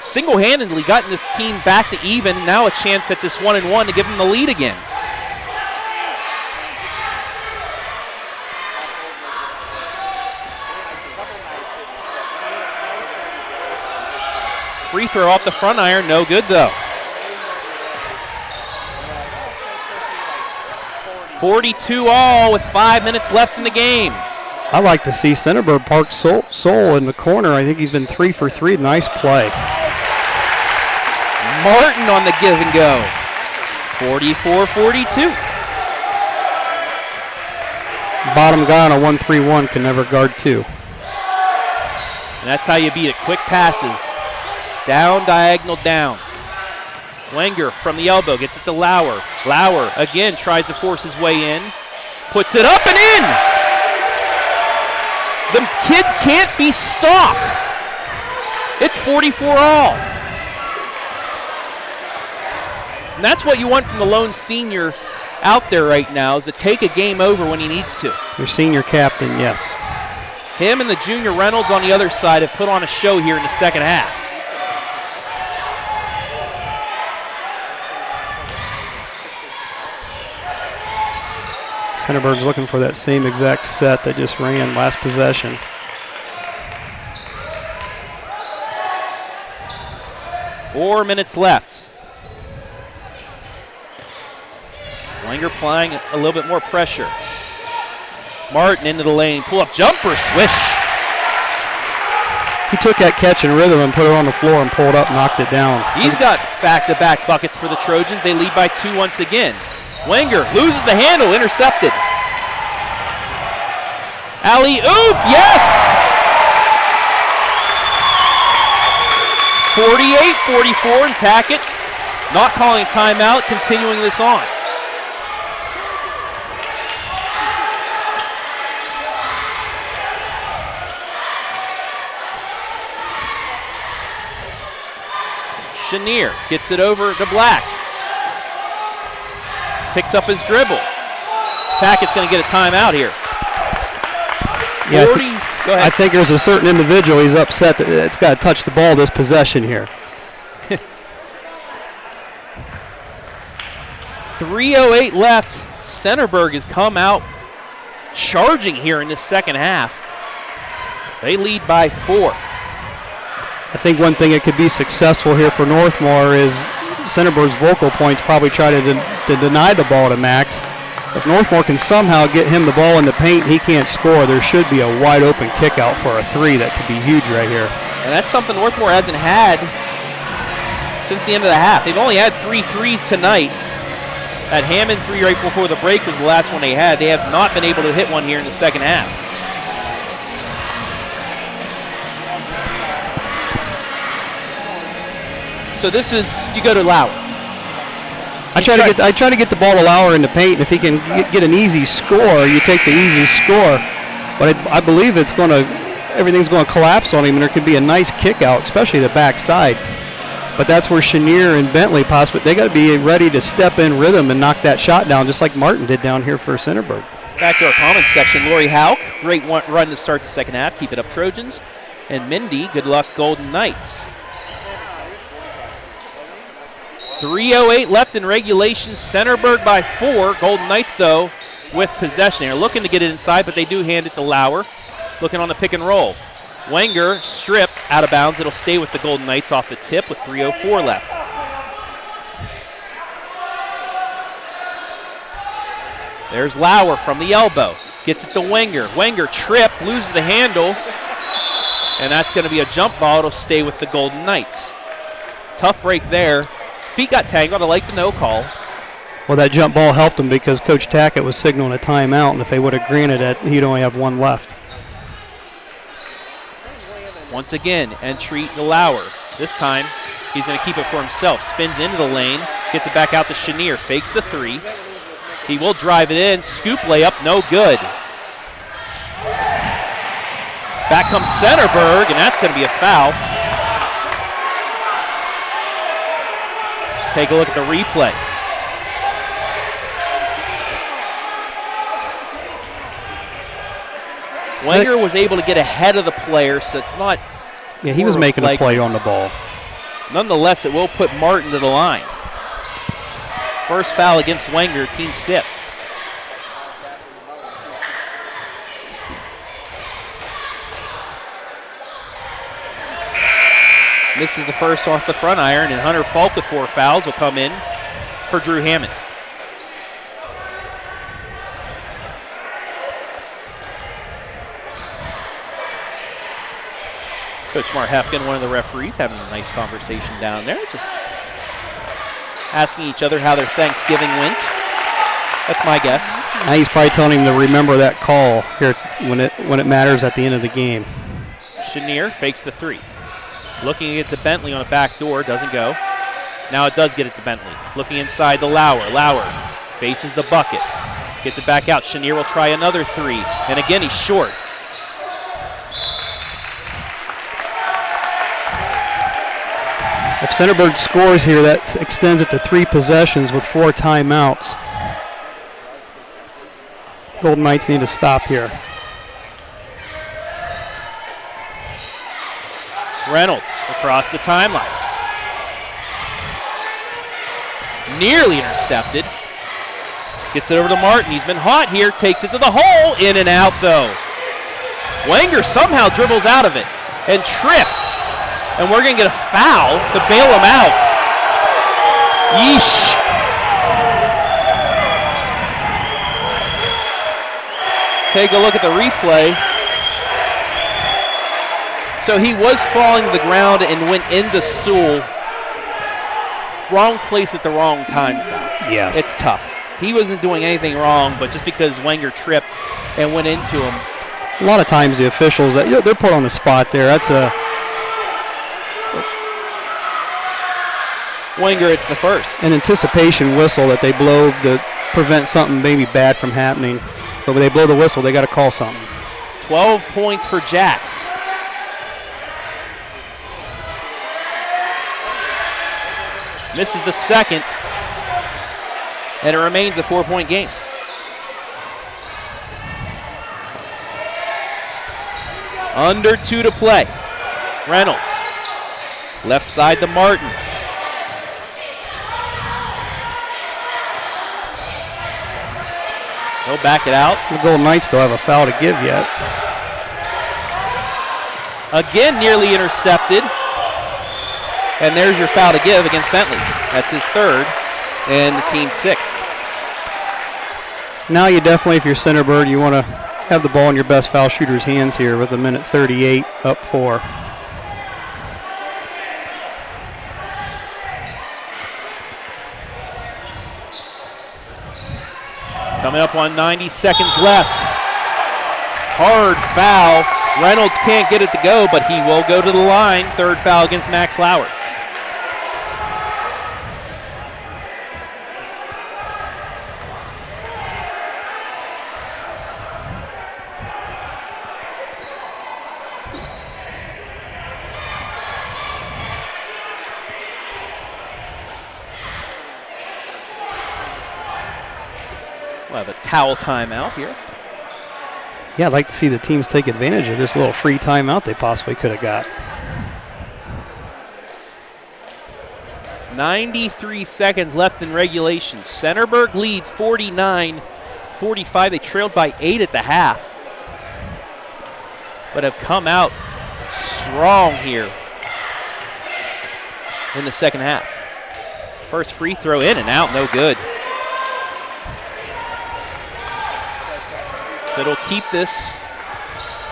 single-handedly gotten this team back to even, and now a chance at this 1-1 to give them the lead again. Free throw off the front iron, no good though. 42 all with 5 minutes left in the game.
I like to see Centerburg park Soul in the corner. I think he's been 3 for 3. Nice play.
Martin on the give and go. 44-42.
Bottom guy on a 1-3-1 can never guard 2.
And that's how you beat it. Quick passes. Down, diagonal, down. Wenger from the elbow gets it to Lauer. Lauer again tries to force his way in. Puts it up and in! The kid can't be stopped. It's 44 all. And that's what you want from the lone senior out there right now, is to take a game over when he needs to.
Your senior captain, yes.
Him and the junior Reynolds on the other side have put on a show here in the second half.
Centerburg's looking for that same exact set that just ran last possession.
Four minutes left. Wenger applying a little bit more pressure. Martin into the lane, pull-up jumper, swish.
He took that catch in rhythm and put it on the floor and pulled up, knocked it down.
He's got back-to-back buckets for the Trojans. They lead by 2 once again. Wenger loses the handle, intercepted. Alley-oop, yes! 48-44, and Tackett not calling timeout, continuing this on. Chenier gets it over to Black. Picks up his dribble. Tackett's going to get a timeout here.
Yeah,
40, go ahead.
I think there's a certain individual he's upset that it's got to touch the ball this possession here.
3:08 left. Centerburg has come out charging here in this second half. They lead by 4.
I think one thing that could be successful here for Northmor is Centerburg's vocal points probably try to deny the ball to Max. If Northmor can somehow get him the ball in the paint and he can't score, there should be a wide open kick out for a 3 that could be huge right here.
And that's something Northmor hasn't had since the end of the half. They've only had 3 threes tonight. That Hammond 3 right before the break was the last one they had. They have not been able to hit one here in the second half. So this is, you go to Lauer.
I try to get the ball to Lauer in the paint. If he can get an easy score, you take the easy score. But I believe everything's going to collapse on him, and there could be a nice kick out, especially the backside. But that's where Chenier and Bentley possibly, they got to be ready to step in rhythm and knock that shot down, just like Martin did down here for Centerburg.
Back to our comments section. Lori Hauk, great run to start the second half. Keep it up, Trojans. And Mindy, good luck, Golden Knights. 3:08 left in regulation. Centerburg by 4. Golden Knights, though, with possession. They're looking to get it inside, but they do hand it to Lauer. Looking on the pick and roll. Wenger stripped out of bounds. It'll stay with the Golden Knights off the tip with 3:04 left. There's Lauer from the elbow. Gets it to Wenger. Wenger tripped, loses the handle, and that's going to be a jump ball. It'll stay with the Golden Knights. Tough break there. Feet got tangled. I like the no call.
Well, that jump ball helped him because Coach Tackett was signaling a timeout, and if they would have granted it, he'd only have 1 left.
Once again, entry to Lauer. This time, he's going to keep it for himself. Spins into the lane, gets it back out to Chenier, fakes the 3. He will drive it in, scoop layup, no good. Back comes Centerburg, and that's going to be a foul. Take a look at the replay. Wenger was able to get ahead of the player, so it's not.
Yeah, he was making a play on the ball.
Nonetheless, it will put Martin to the line. First foul against Wenger, team's 5th. This is the first off the front iron, and Hunter Falk with 4 fouls will come in for Drew Hammond. Coach Mark Hefkin, one of the referees, having a nice conversation down there, just asking each other how their Thanksgiving went. That's my guess.
Now he's probably telling him to remember that call here when it matters at the end of the game.
Chenier fakes the 3. Looking to get to Bentley on a back door, doesn't go. Now it does get it to Bentley. Looking inside to Lauer. Lauer faces the bucket. Gets it back out. Chenier will try another 3. And again, he's short.
If Centerburg scores here, that extends it to 3 possessions with 4 timeouts. Golden Knights need to stop here.
Reynolds across the timeline. Nearly intercepted. Gets it over to Martin. He's been hot here. Takes it to the hole. In and out, though. Wenger somehow dribbles out of it and trips. And we're going to get a foul to bail him out. Yeesh. Take a look at the replay. So he was falling to the ground and went into Sewell. Wrong place at the wrong time foul.
Yes.
It's tough. He wasn't doing anything wrong, but just because Wenger tripped and went into him.
A lot of times the officials, they're put on the spot there. That's a...
Wenger, it's the first.
An anticipation whistle that they blow to prevent something maybe bad from happening. But when they blow the whistle, they got to call something.
12 points for Jacks. Misses the second, and it remains a 4-point game. Under 2 to play. Reynolds, left side to Martin. He'll back it out.
The Golden Knights still have a foul to give yet.
Again, nearly intercepted. And there's your foul to give against Bentley. That's his 3rd and the team's 6th.
Now you definitely, if you're Centerburg, you want to have the ball in your best foul shooter's hands here with 1:38 up 4.
Coming up on 90 seconds left. Hard foul. Reynolds can't get it to go, but he will go to the line. 3rd foul against Max Lauer. We'll have a towel timeout here.
Yeah, I'd like to see the teams take advantage of this little free timeout they possibly could have got.
93 seconds left in regulation. Centerburg leads 49-45. They trailed by 8 at the half, but have come out strong here in the second half. First free throw in and out, no good. So it'll keep this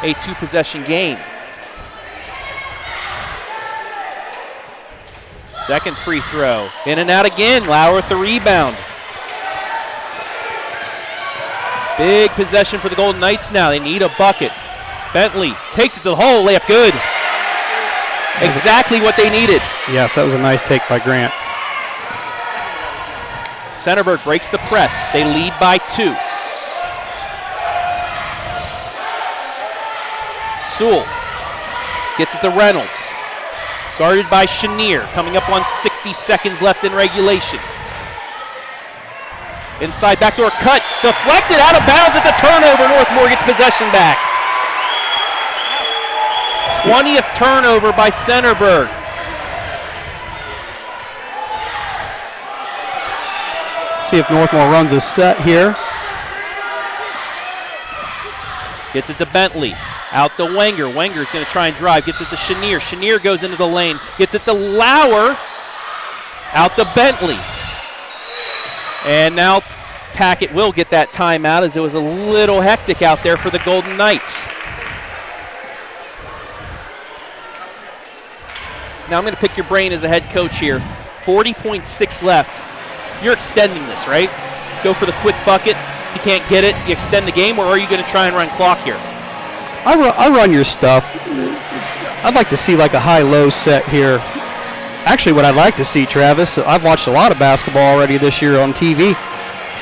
a 2-possession game. Second free throw, in and out again. Lauer with the rebound. Big possession for the Golden Knights now. They need a bucket. Bentley takes it to the hole, layup good. Exactly what they needed.
Yes, that was a nice take by Grant.
Centerburg breaks the press. They lead by 2. Sewell gets it to Reynolds. Guarded by Chenier, coming up on 60 seconds left in regulation. Inside backdoor cut, deflected out of bounds at the turnover. Northmor gets possession back. 20th turnover by Centerburg.
See if Northmor runs a set here.
Gets it to Bentley. Out to Wenger. Wenger's going to try and drive. Gets it to Chenier. Chenier goes into the lane. Gets it to Lauer. Out to Bentley. And now Tackett will get that timeout as it was a little hectic out there for the Golden Knights. Now I'm going to pick your brain as a head coach here. 40.6 left. You're extending this, right? Go for the quick bucket. If you can't get it, you extend the game, or are you going to try and run clock here?
I run your stuff. I'd like to see like a high-low set here. Actually, what I'd like to see, Travis, I've watched a lot of basketball already this year on TV.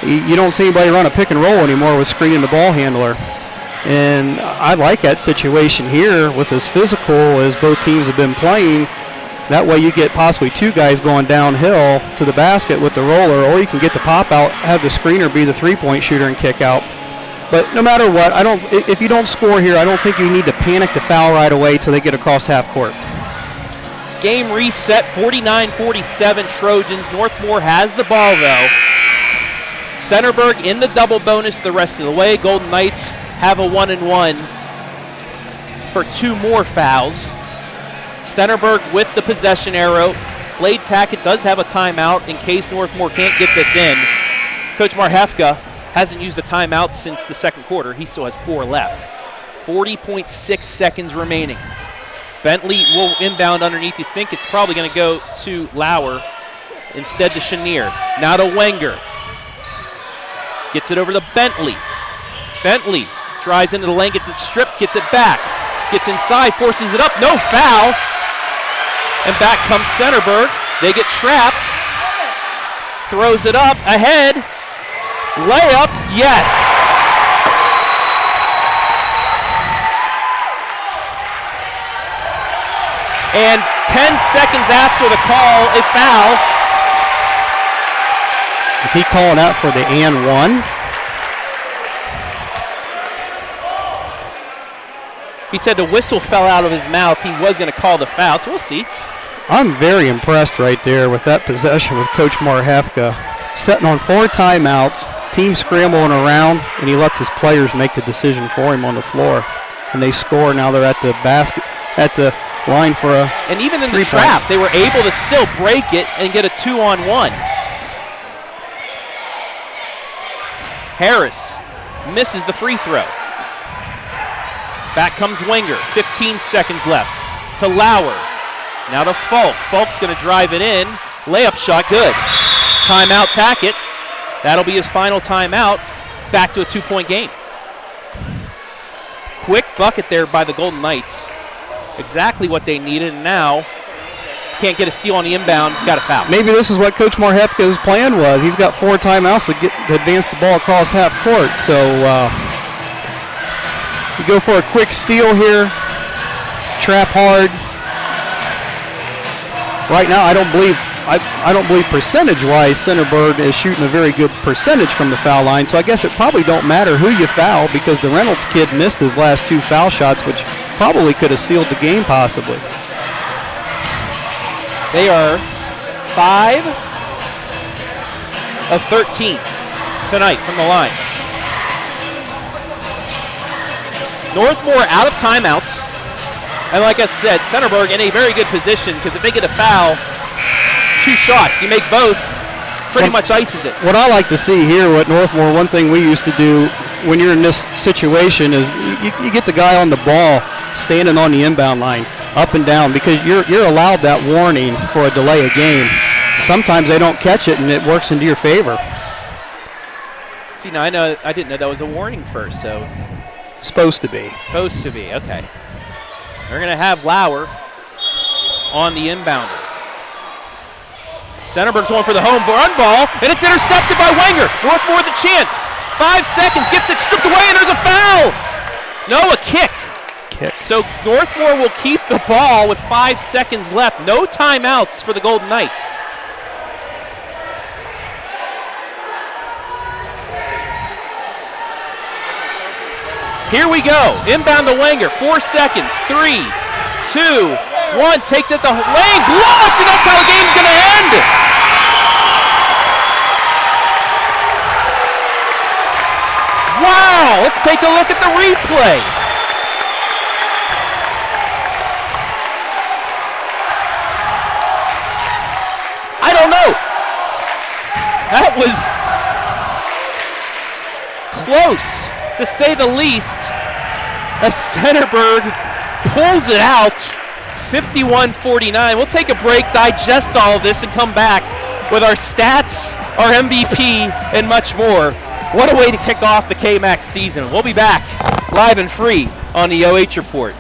You don't see anybody run a pick and roll anymore with screening the ball handler. And I like that situation here with as physical as both teams have been playing. That way you get possibly two guys going downhill to the basket with the roller, or you can get the pop out, have the screener be the three-point shooter and kick out. But no matter what, if you don't score here, I don't think you need to panic to foul right away till they get across half court.
Game reset, 49-47 Trojans. Northmor has the ball, though. Centerburg in the double bonus the rest of the way. Golden Knights have a 1-and-1 for two more fouls. Centerburg with the possession arrow. Blade Tackett does have a timeout in case Northmor can't get this in. Coach Marhefka hasn't used a timeout since the second quarter. He still has 4 left. 40.6 seconds remaining. Bentley will inbound underneath. You think it's probably going to go to Lauer. Instead to Chenier. Now to Wenger. Gets it over to Bentley. Bentley drives into the lane, gets it stripped, gets it back. Gets inside, forces it up, no foul. And back comes Centerburg. They get trapped. Throws it up, ahead. Layup, yes. And 10 seconds after the call, a foul.
Is he calling out for the and one?
He said the whistle fell out of his mouth. He was going to call the foul, so we'll see.
I'm very impressed right there with that possession with Coach Marhefka. Setting on 4 timeouts, team scrambling around, and he lets his players make the decision for him on the floor. And they score. Now they're at the basket, at the line for a
And even in the trap, they were able to still break it and get a 2-on-1. Harris misses the free throw. Back comes Wenger, 15 seconds left. To Lauer, now to Falk. Falk's going to drive it in. Layup shot, good. Timeout, Tackett. That'll be his final timeout. Back to a 2-point game. Quick bucket there by the Golden Knights. Exactly what they needed, and now can't get a steal on the inbound, got a foul.
Maybe this is what Coach Marhefka's plan was. He's got 4 timeouts to advance the ball across half court. So you go for a quick steal here, trap hard. Right now, I don't believe percentage-wise Centerburg is shooting a very good percentage from the foul line. So I guess it probably don't matter who you foul because the Reynolds kid missed his last 2 foul shots, which probably could have sealed the game possibly.
They are 5 of 13 tonight from the line. Northmor out of timeouts. And like I said, Centerburg in a very good position because if they get a foul, 2 shots, you make both, pretty much ices it.
What I like to see here, what Northmor, one thing we used to do when you're in this situation is you get the guy on the ball standing on the inbound line, up and down, because you're allowed that warning for a delay of game. Sometimes they don't catch it, and it works into your favor.
See, now I didn't know that was a warning first, so.
Supposed to be.
Supposed to be, okay. They're going to have Lauer on the inbounder. Centerburg's going for the home run ball, and it's intercepted by Wenger. Northmor with a chance. 5 seconds, gets it stripped away, and there's a foul. No, a kick. So Northmor will keep the ball with 5 seconds left. No timeouts for the Golden Knights. Here we go. Inbound to Wenger. 4 seconds. 3, 2, 1. Takes it the lane. Blocked, and that's how the game's going to end. Wow, let's take a look at the replay. I don't know. That was close, to say the least, as Centerburg pulls it out, 51-49. We'll take a break, digest all of this, and come back with our stats, our MVP, and much more. What a way to kick off the KMAC season. We'll be back live and free on the OH Report.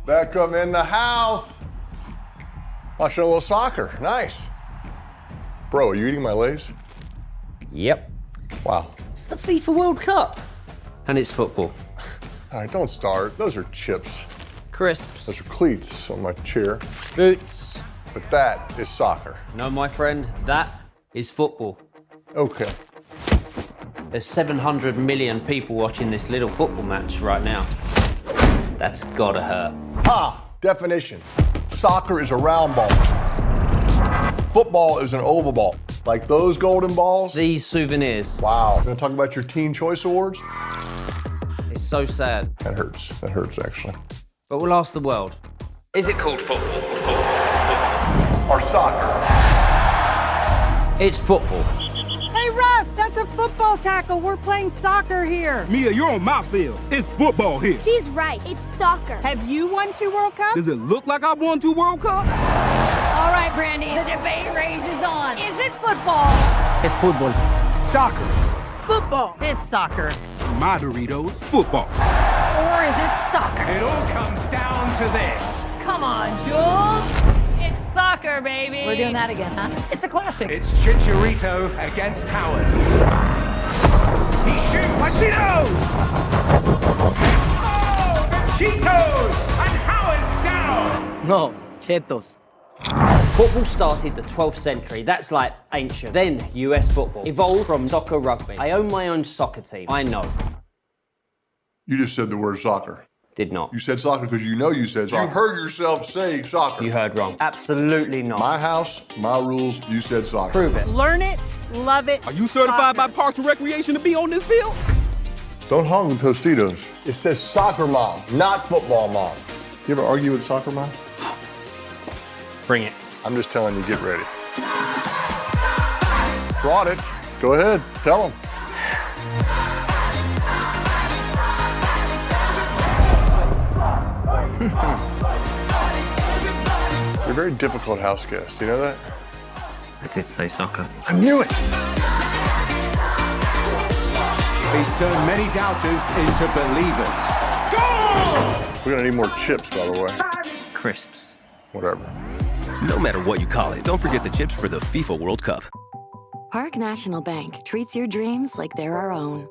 Beckham in the house. Watching a little soccer. Nice. Bro, are you eating my Lay's?
Yep.
Wow.
It's the FIFA World Cup. And it's football.
All right, don't start. Those are chips.
Crisps.
Those are cleats on my chair.
Boots.
But that is soccer.
No, my friend, that is football.
Okay.
There's 700 million people watching this little football match right now. That's gotta hurt.
Definition. Soccer is a round ball. Football is an oval ball. Like those golden balls.
These souvenirs.
Wow. Gonna talk about your Teen Choice Awards?
It's so sad.
That hurts. That hurts, actually.
But we'll ask the world. Is it called football or football?
Or soccer?
It's football.
Hey, ref, that's a football tackle. We're playing soccer here.
Mia, you're on my field. It's football here.
She's right. It's soccer.
Have you won 2 World Cups?
Does it look like I've won 2 World Cups?
All right, Brandy, the debate rages on. Is it football?
It's football.
Soccer.
Football. It's soccer.
My Doritos, football.
Or is it soccer?
It all comes down to this.
Come on, Jules. It's soccer, baby. We're doing that again, huh? It's a classic.
It's Chicharito against Howard. He shoots. Cheetos! Oh, the Cheetos! And Howard's down!
No, Cheetos. Football started the 12th century, that's like ancient. Then US football evolved from soccer rugby. I own my own soccer team, I know.
You just said the word soccer.
Did not.
You said soccer because you know you said soccer. You heard yourself say soccer.
You heard wrong. Absolutely not.
My house, my rules, you said soccer.
Prove it.
Learn it, love it.
Are you certified by Parks and Recreation to be on this field?
Don't hog the Tostitos. It says soccer mom, not football mom. You ever argue with soccer mom?
Bring it.
I'm just telling you, get ready. Brought it. Go ahead, tell them. You're a very difficult house guest, you know that?
I did say soccer.
I knew it!
He's turned many doubters into believers. Goal!
We're gonna need more chips, by the way.
Crisps.
Whatever.
No matter what you call it, don't forget the chips for the FIFA World Cup.
Park National Bank treats your dreams like they're our own.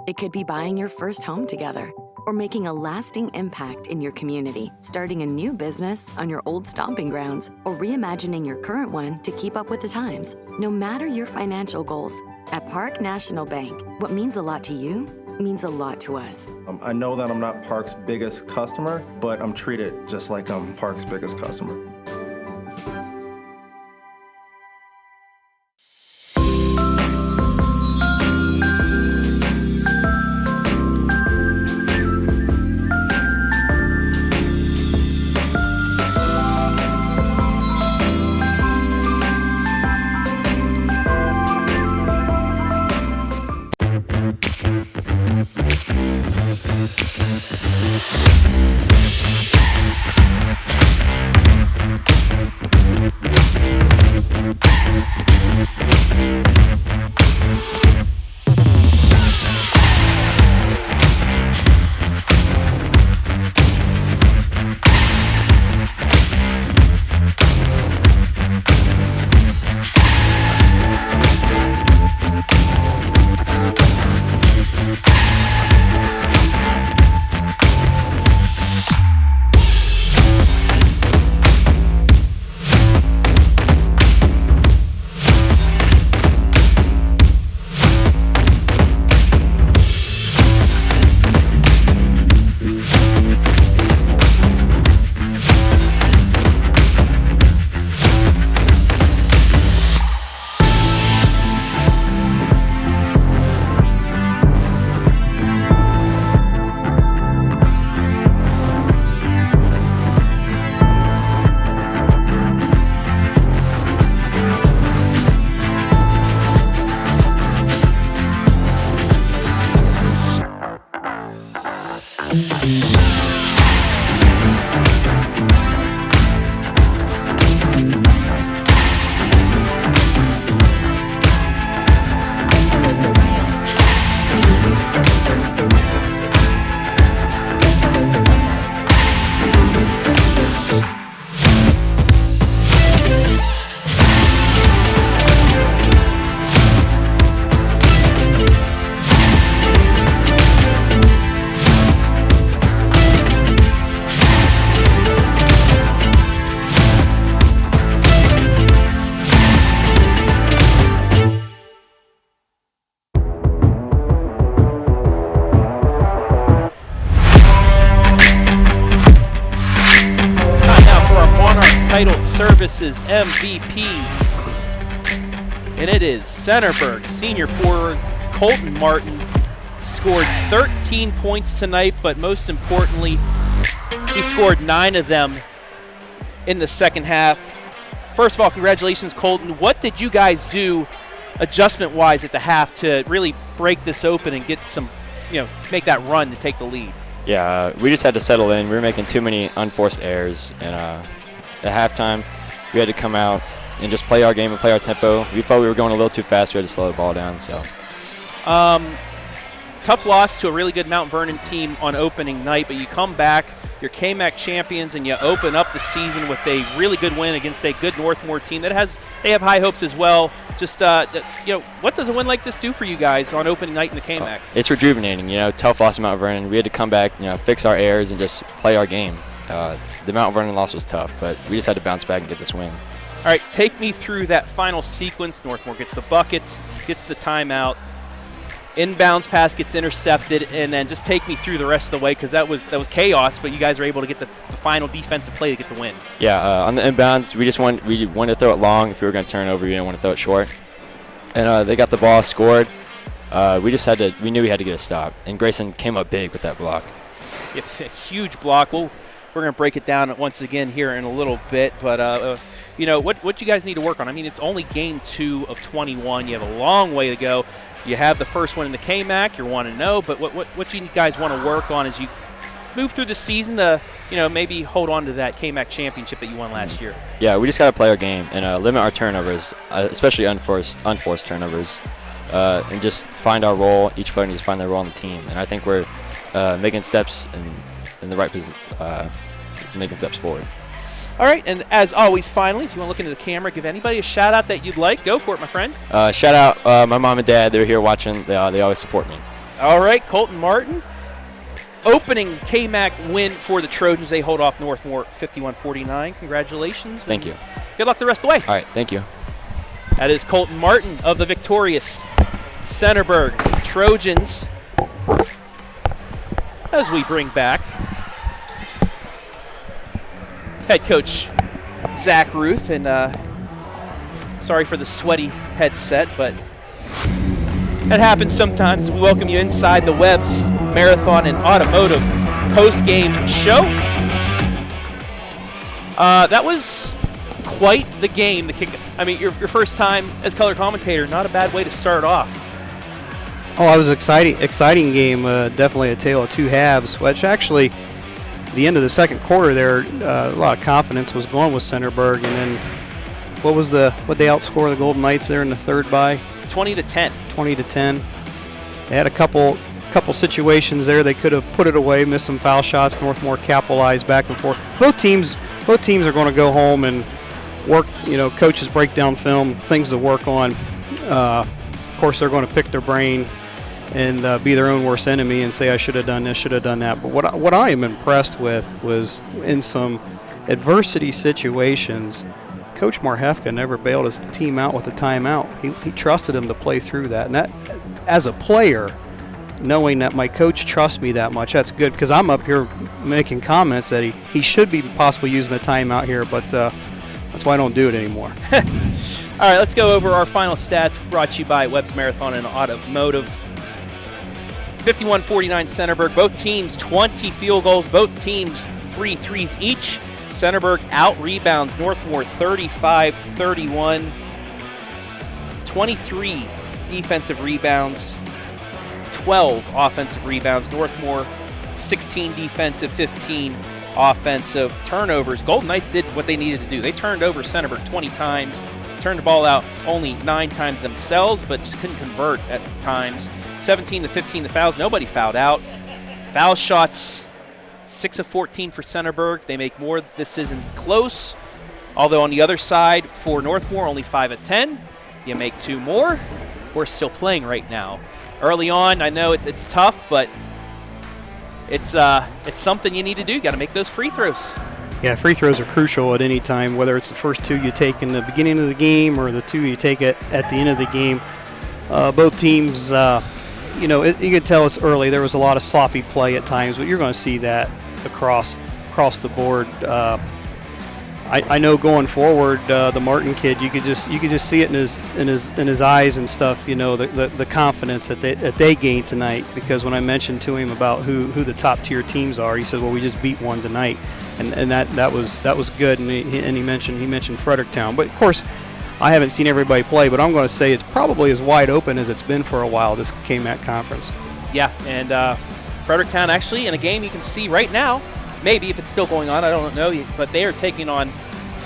It could be buying your first home together or making a lasting impact in your community, starting a new business on your old stomping grounds, or reimagining your current one to keep up with the times. No matter your financial goals, at Park National Bank, what means a lot to you means a lot to us.
I know that I'm not Park's biggest customer, but I'm treated just like I'm Park's biggest customer.
Titled Services MVP, and it is Centerburg senior forward Colton Martin. Scored 13 points tonight, but most importantly, he scored 9 of them in the second half. First of all, congratulations, Colton. What did you guys do adjustment-wise at the half to really break this open and get some, make that run to take the lead?
Yeah, we just had to settle in. We were making too many unforced errors, and at halftime, we had to come out and just play our game and play our tempo. We felt we were going a little too fast. We had to slow the ball down. So,
tough loss to a really good Mount Vernon team on opening night, but you come back, you're KMAC champions, and you open up the season with a really good win against a good Northmor team that they have high hopes as well. Just what does a win like this do for you guys on opening night in the KMAC?
It's rejuvenating. Tough loss to Mount Vernon. We had to come back, fix our errors and just play our game. The Mount Vernon loss was tough, but we just had to bounce back and get this win.
All right, take me through that final sequence. Northmor gets the bucket, gets the timeout, inbounds pass gets intercepted, and then just take me through the rest of the way, because that was chaos, but you guys were able to get the final defensive play to get the win.
Yeah, on the inbounds, we wanted to throw it long. If we were going to turn it over, we didn't want to throw it short. And they got the ball, scored. We knew we had to get a stop, and Greyson came up big with that block.
Yep, a huge block. We're going to break it down once again here in a little bit, but what you guys need to work on. I mean, it's only game 2 of 21. You have a long way to go. You have the first one in the KMAC. You're 1-0, but what you guys want to work on as you move through the season to maybe hold on to that KMAC championship that you won last year?
Yeah, we just got to play our game and limit our turnovers, especially unforced turnovers, and just find our role. Each player needs to find their role on the team, and I think we're making steps in the right position, making steps forward.
All right, and as always, finally, if you want to look into the camera, give anybody a shout-out that you'd like, go for it, my friend.
Shout out my mom and dad. They're here watching. They always support me.
All right, Colton Martin. Opening KMAC win for the Trojans. They hold off Northmor 51-49. Congratulations.
Thank you.
Good luck the rest of the way.
All right, thank you.
That is Colton Martin of the victorious Centerburg Trojans. As we bring back head coach Zach Ruth, and sorry for the sweaty headset, but that happens sometimes. We welcome you inside the Webb's Marathon and Automotive post-game show. That was quite the game. Your first time as color commentator, not a bad way to start off.
Oh, it was an exciting game. Definitely a tale of two halves, which actually the end of the second quarter there, a lot of confidence was going with Centerburg, and then what they outscore the Golden Knights there in the third by?
20-10.
20-10. They had a couple situations there they could have put it away, missed some foul shots. Northmor capitalized back and forth. Both teams are going to go home and work. Coaches break down film, things to work on. Of course, they're going to pick their brain and be their own worst enemy and say, I should have done this, should have done that. But what I am impressed with was in some adversity situations, Coach Marhefka never bailed his team out with a timeout. He trusted him to play through that. And that, as a player, knowing that my coach trusts me that much, that's good, because I'm up here making comments that he should be possibly using a timeout here, but that's why I don't do it anymore.
All right, let's go over our final stats brought to you by Webb's Marathon and Automotive. 51-49 Centerburg. Both teams 20 field goals. Both teams 3 threes each. Centerburg out-rebounds Northmor 35-31. 23 defensive rebounds. 12 offensive rebounds. Northmor 16 defensive, 15 offensive turnovers. Golden Knights did what they needed to do. They turned over Centerburg 20 times, turned the ball out only 9 times themselves, but just couldn't convert at times. 17 to 15 the fouls. Nobody fouled out. Foul shots, 6 of 14 for Centerburg. They make more. This isn't close. Although on the other side for Northmor, only 5 of 10. You make 2 more. We're still playing right now. Early on, I know it's tough, but it's something you need to do. You got to make those free throws.
Yeah, free throws are crucial at any time, whether it's the first 2 you take in the beginning of the game or the 2 you take at the end of the game. Both teams, you can tell it's early. There was a lot of sloppy play at times, but you're going to see that across the board. I know going forward, the Martin kid, you could just see it in his eyes and stuff. The confidence that they gained tonight. Because when I mentioned to him about who the top tier teams are, he said, "Well, we just beat one tonight," and that was good. And he mentioned Fredericktown. But of course, I haven't seen everybody play, but I'm going to say it's probably as wide open as it's been for a while, this KMAC conference.
Yeah, and Fredericktown actually in a game you can see right now. Maybe if it's still going on, I don't know, but they are taking on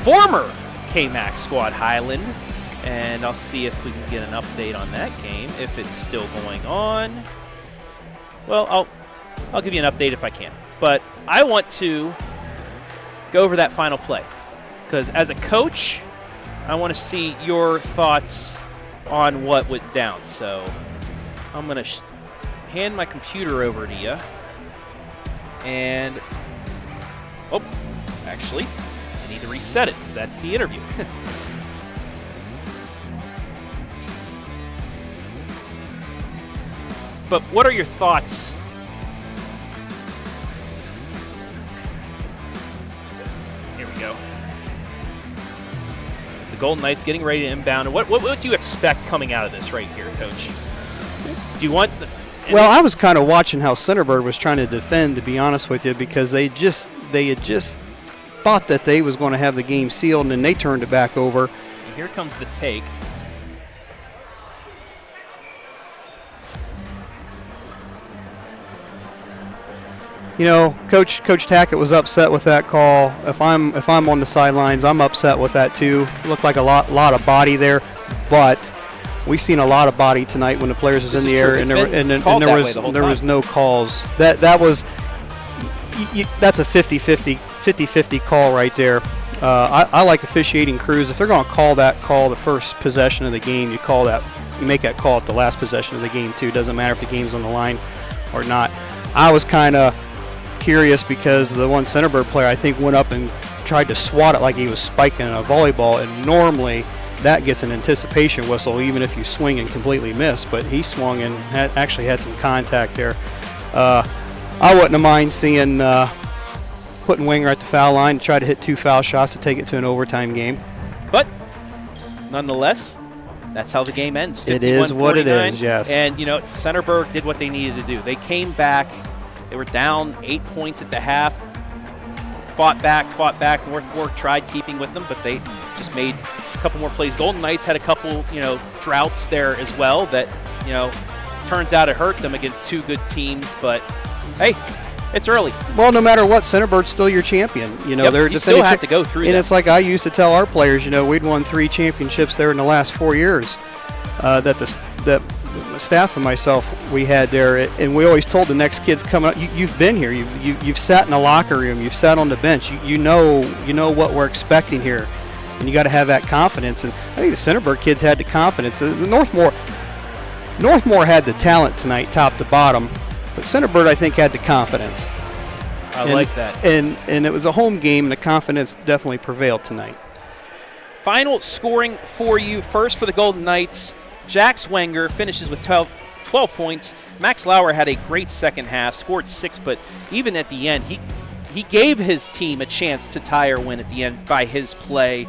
former KMAC squad Highland, and I'll see if we can get an update on that game, if it's still going on. Well, I'll give you an update if I can, but I want to go over that final play, because as a coach, I want to see your thoughts on what went down. So I'm going to hand my computer over to you, and actually, I need to reset it because that's the interview. But what are your thoughts? Here we go. It's the Golden Knights getting ready to inbound. What do you expect coming out of this right here, Coach? Do you want the...
Well, I was kind of watching how Centerburg was trying to defend, to be honest with you, because they had just thought that they was going to have the game sealed, and then they turned it back over.
And here comes the take.
Coach Tackett was upset with that call. If I'm on the sidelines, I'm upset with that too. It looked like a lot of body there, but we've seen a lot of body tonight when the players was in the air, and there was no calls. That's a 50-50 call right there. I like officiating crews. If they're going to call that call the first possession of the game, you make that call at the last possession of the game too. It doesn't matter if the game's on the line or not. I was kind of curious because the one Centerburg player, I think, went up and tried to swat it like he was spiking a volleyball, and normally that gets an anticipation whistle even if you swing and completely miss, but he swung and actually had some contact there. I wouldn't have mind seeing putting Winger at the foul line to try to hit 2 foul shots to take it to an overtime game.
But nonetheless, that's how the game ends.
It is what it is, yes.
And, Centerburg did what they needed to do. They came back. They were down 8 points at the half. Fought back. Northmor tried keeping with them, but they just made a couple more plays. Golden Knights had a couple, droughts there as well that, turns out it hurt them against 2 good teams. But, hey, it's early.
Well, no matter what, Centerburg's still your champion. They're
you still have to go through that.
And it's like I used to tell our players, we'd won 3 championships there in the last 4 years. That the staff and myself we had there, and we always told the next kids coming up, you've been here, you've sat in the locker room, you've sat on the bench, you know what we're expecting here, and you got to have that confidence. And I think the Centerburg kids had the confidence. The Northmor had the talent tonight, top to bottom, but Centerburg I think had the confidence.
I like that.
And it was a home game, and the confidence definitely prevailed tonight.
Final scoring for you. First for the Golden Knights, Jack Swenger finishes with 12 points. Max Lauer had a great second half, scored 6, but even at the end, he gave his team a chance to tie or win at the end by his play.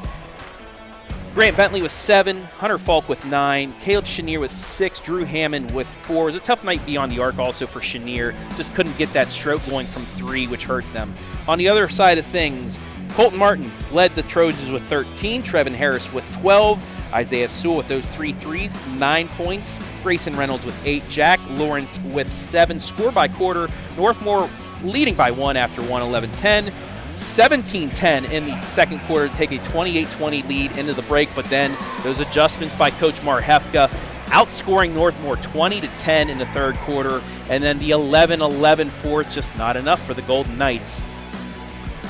Grant Bentley with 7, Hunter Falk with 9, Caleb Chenier with 6, Drew Hammond with 4. It was a tough night beyond the arc also for Chenier. Just couldn't get that stroke going from 3, which hurt them. On the other side of things, Colton Martin led the Trojans with 13, Trevin Harris with 12, Isaiah Sewell with those 3 threes, 9 points. Greyson Reynolds with 8. Jack Lawrence with 7. Score by quarter, Northmor leading by 1 after 11-10. 17-10 in the second quarter to take a 28-20 lead into the break, but then those adjustments by Coach Mar Hefka outscoring Northmor 20-10 in the third quarter, and then the 11-11 fourth, just not enough for the Golden Knights.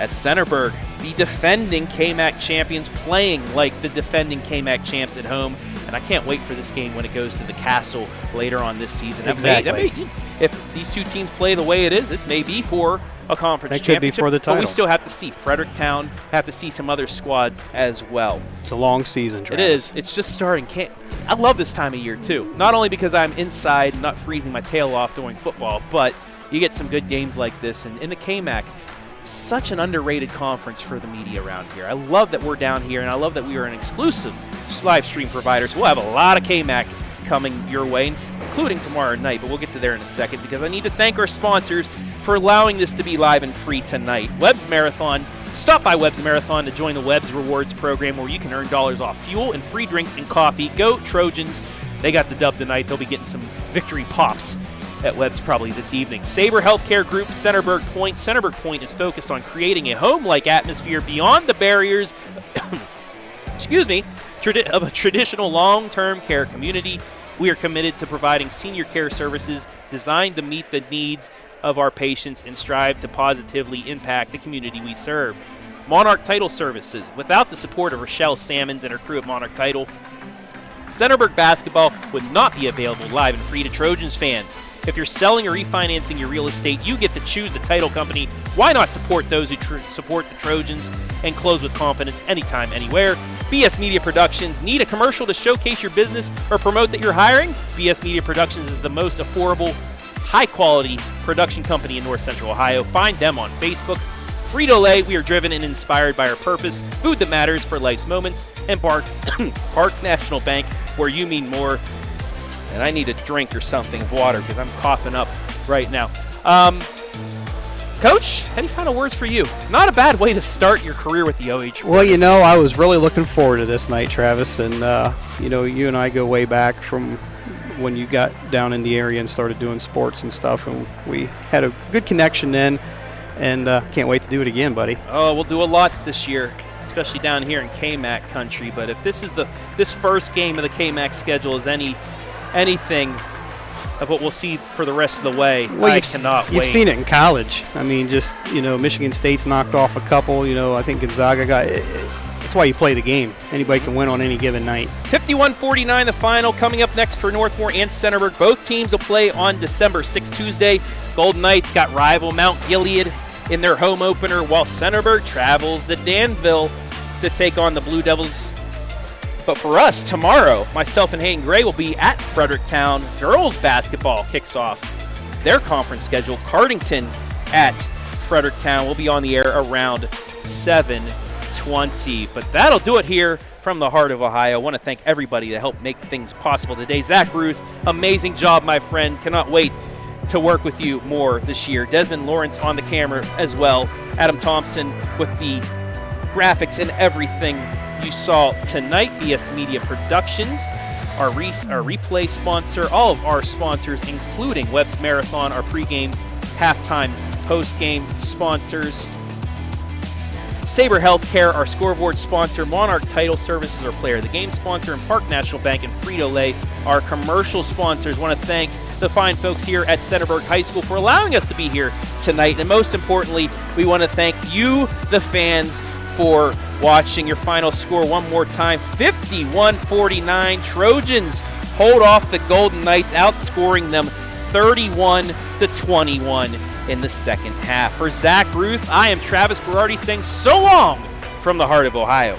As Centerburg, the defending KMAC champions, playing like the defending KMAC champs at home, and I can't wait for this game when it goes to the Castle later on this season.
Exactly.
If these two teams play the way it is, this may be for a conference championship.
That could be for the title.
But we still have to see Fredericktown, have to see some other squads as well.
It's a long season, Travis.
It is. It's just starting. I love this time of year, too. Not only because I'm inside, not freezing my tail off during football, but you get some good games like this. And in the KMAC, such an underrated conference for the media around here. I love that we're down here, and I love that we are an exclusive live stream provider. So we'll have a lot of KMAC coming your way, including tomorrow night, but we'll get to there in a second because I need to thank our sponsors for allowing this to be live and free tonight. Webb's Marathon. Stop by Webb's Marathon to join the Webb's Rewards program where you can earn dollars off fuel and free drinks and coffee. Go Trojans. They got the dub tonight. They'll be getting some victory pops at Webb's probably this evening. Sabre Healthcare Group, Centerburg Point. Centerburg Point is focused on creating a home-like atmosphere beyond the barriers excuse me, of a traditional long-term care community. We are committed to providing senior care services designed to meet the needs of our patients and strive to positively impact the community we serve. Monarch Title Services. Without the support of Rochelle Salmons and her crew at Monarch Title, Centerburg basketball would not be available live and free to Trojans fans. If you're selling or refinancing your real estate, you get to choose the title company. Why not support those who support the Trojans and close with confidence anytime, anywhere? BS Media Productions. Need a commercial to showcase your business or promote that you're hiring? BS Media Productions is the most affordable, high-quality production company in North Central Ohio. Find them on Facebook. Frito-Lay, we are driven and inspired by our purpose. Food that matters for life's moments. And Park National Bank, where you mean more. And I need a drink or something of water because I'm coughing up right now. Coach, any final words for you? Not a bad way to start your career with the OH.
Well, you know, I was really looking forward to this night, Travis. And, you know, you and I go way back from when you got down in the area and started doing sports and stuff. And we had a good connection then. And can't wait to do it again, buddy.
Oh, we'll do a lot this year, especially down here in KMAC country. But if this is this first game of the KMAC schedule is anything of what we'll see for the rest of the way,
well,
I cannot wait.
You've seen it in college. I mean, just, you know, Michigan State's knocked off a couple. You know, I think Gonzaga got it. That's why you play the game. Anybody can win on any given night.
51-49 the final. Coming up next for Northmor and Centerburg. Both teams will play on December 6th, Tuesday. Golden Knights got rival Mount Gilead in their home opener, while Centerburg travels to Danville to take on the Blue Devils. But for us, tomorrow, myself and Hayden Gray will be at Fredericktown. Girls basketball kicks off their conference schedule. Cardington at Fredericktown will be on the air around 7:20. But that'll do it here from the heart of Ohio. I want to thank everybody that helped make things possible today. Zach Ruth, amazing job, my friend. Cannot wait to work with you more this year. Desmond Lawrence on the camera as well. Adam Thompson with the graphics and everything you saw tonight. BS Media Productions, our replay sponsor, all of our sponsors, including Webb's Marathon, our pregame, halftime, postgame sponsors. Sabre Healthcare, our scoreboard sponsor. Monarch Title Services, our player of the game sponsor. And Park National Bank and Frito-Lay, our commercial sponsors. Want to thank the fine folks here at Centerburg High School for allowing us to be here tonight. And most importantly, we want to thank you, the fans, for watching. Your final score one more time, 51-49. Trojans hold off the Golden Knights, outscoring them 31-21 in the second half. For Zach Ruth, I am Travis Berardi saying so long from the heart of Ohio.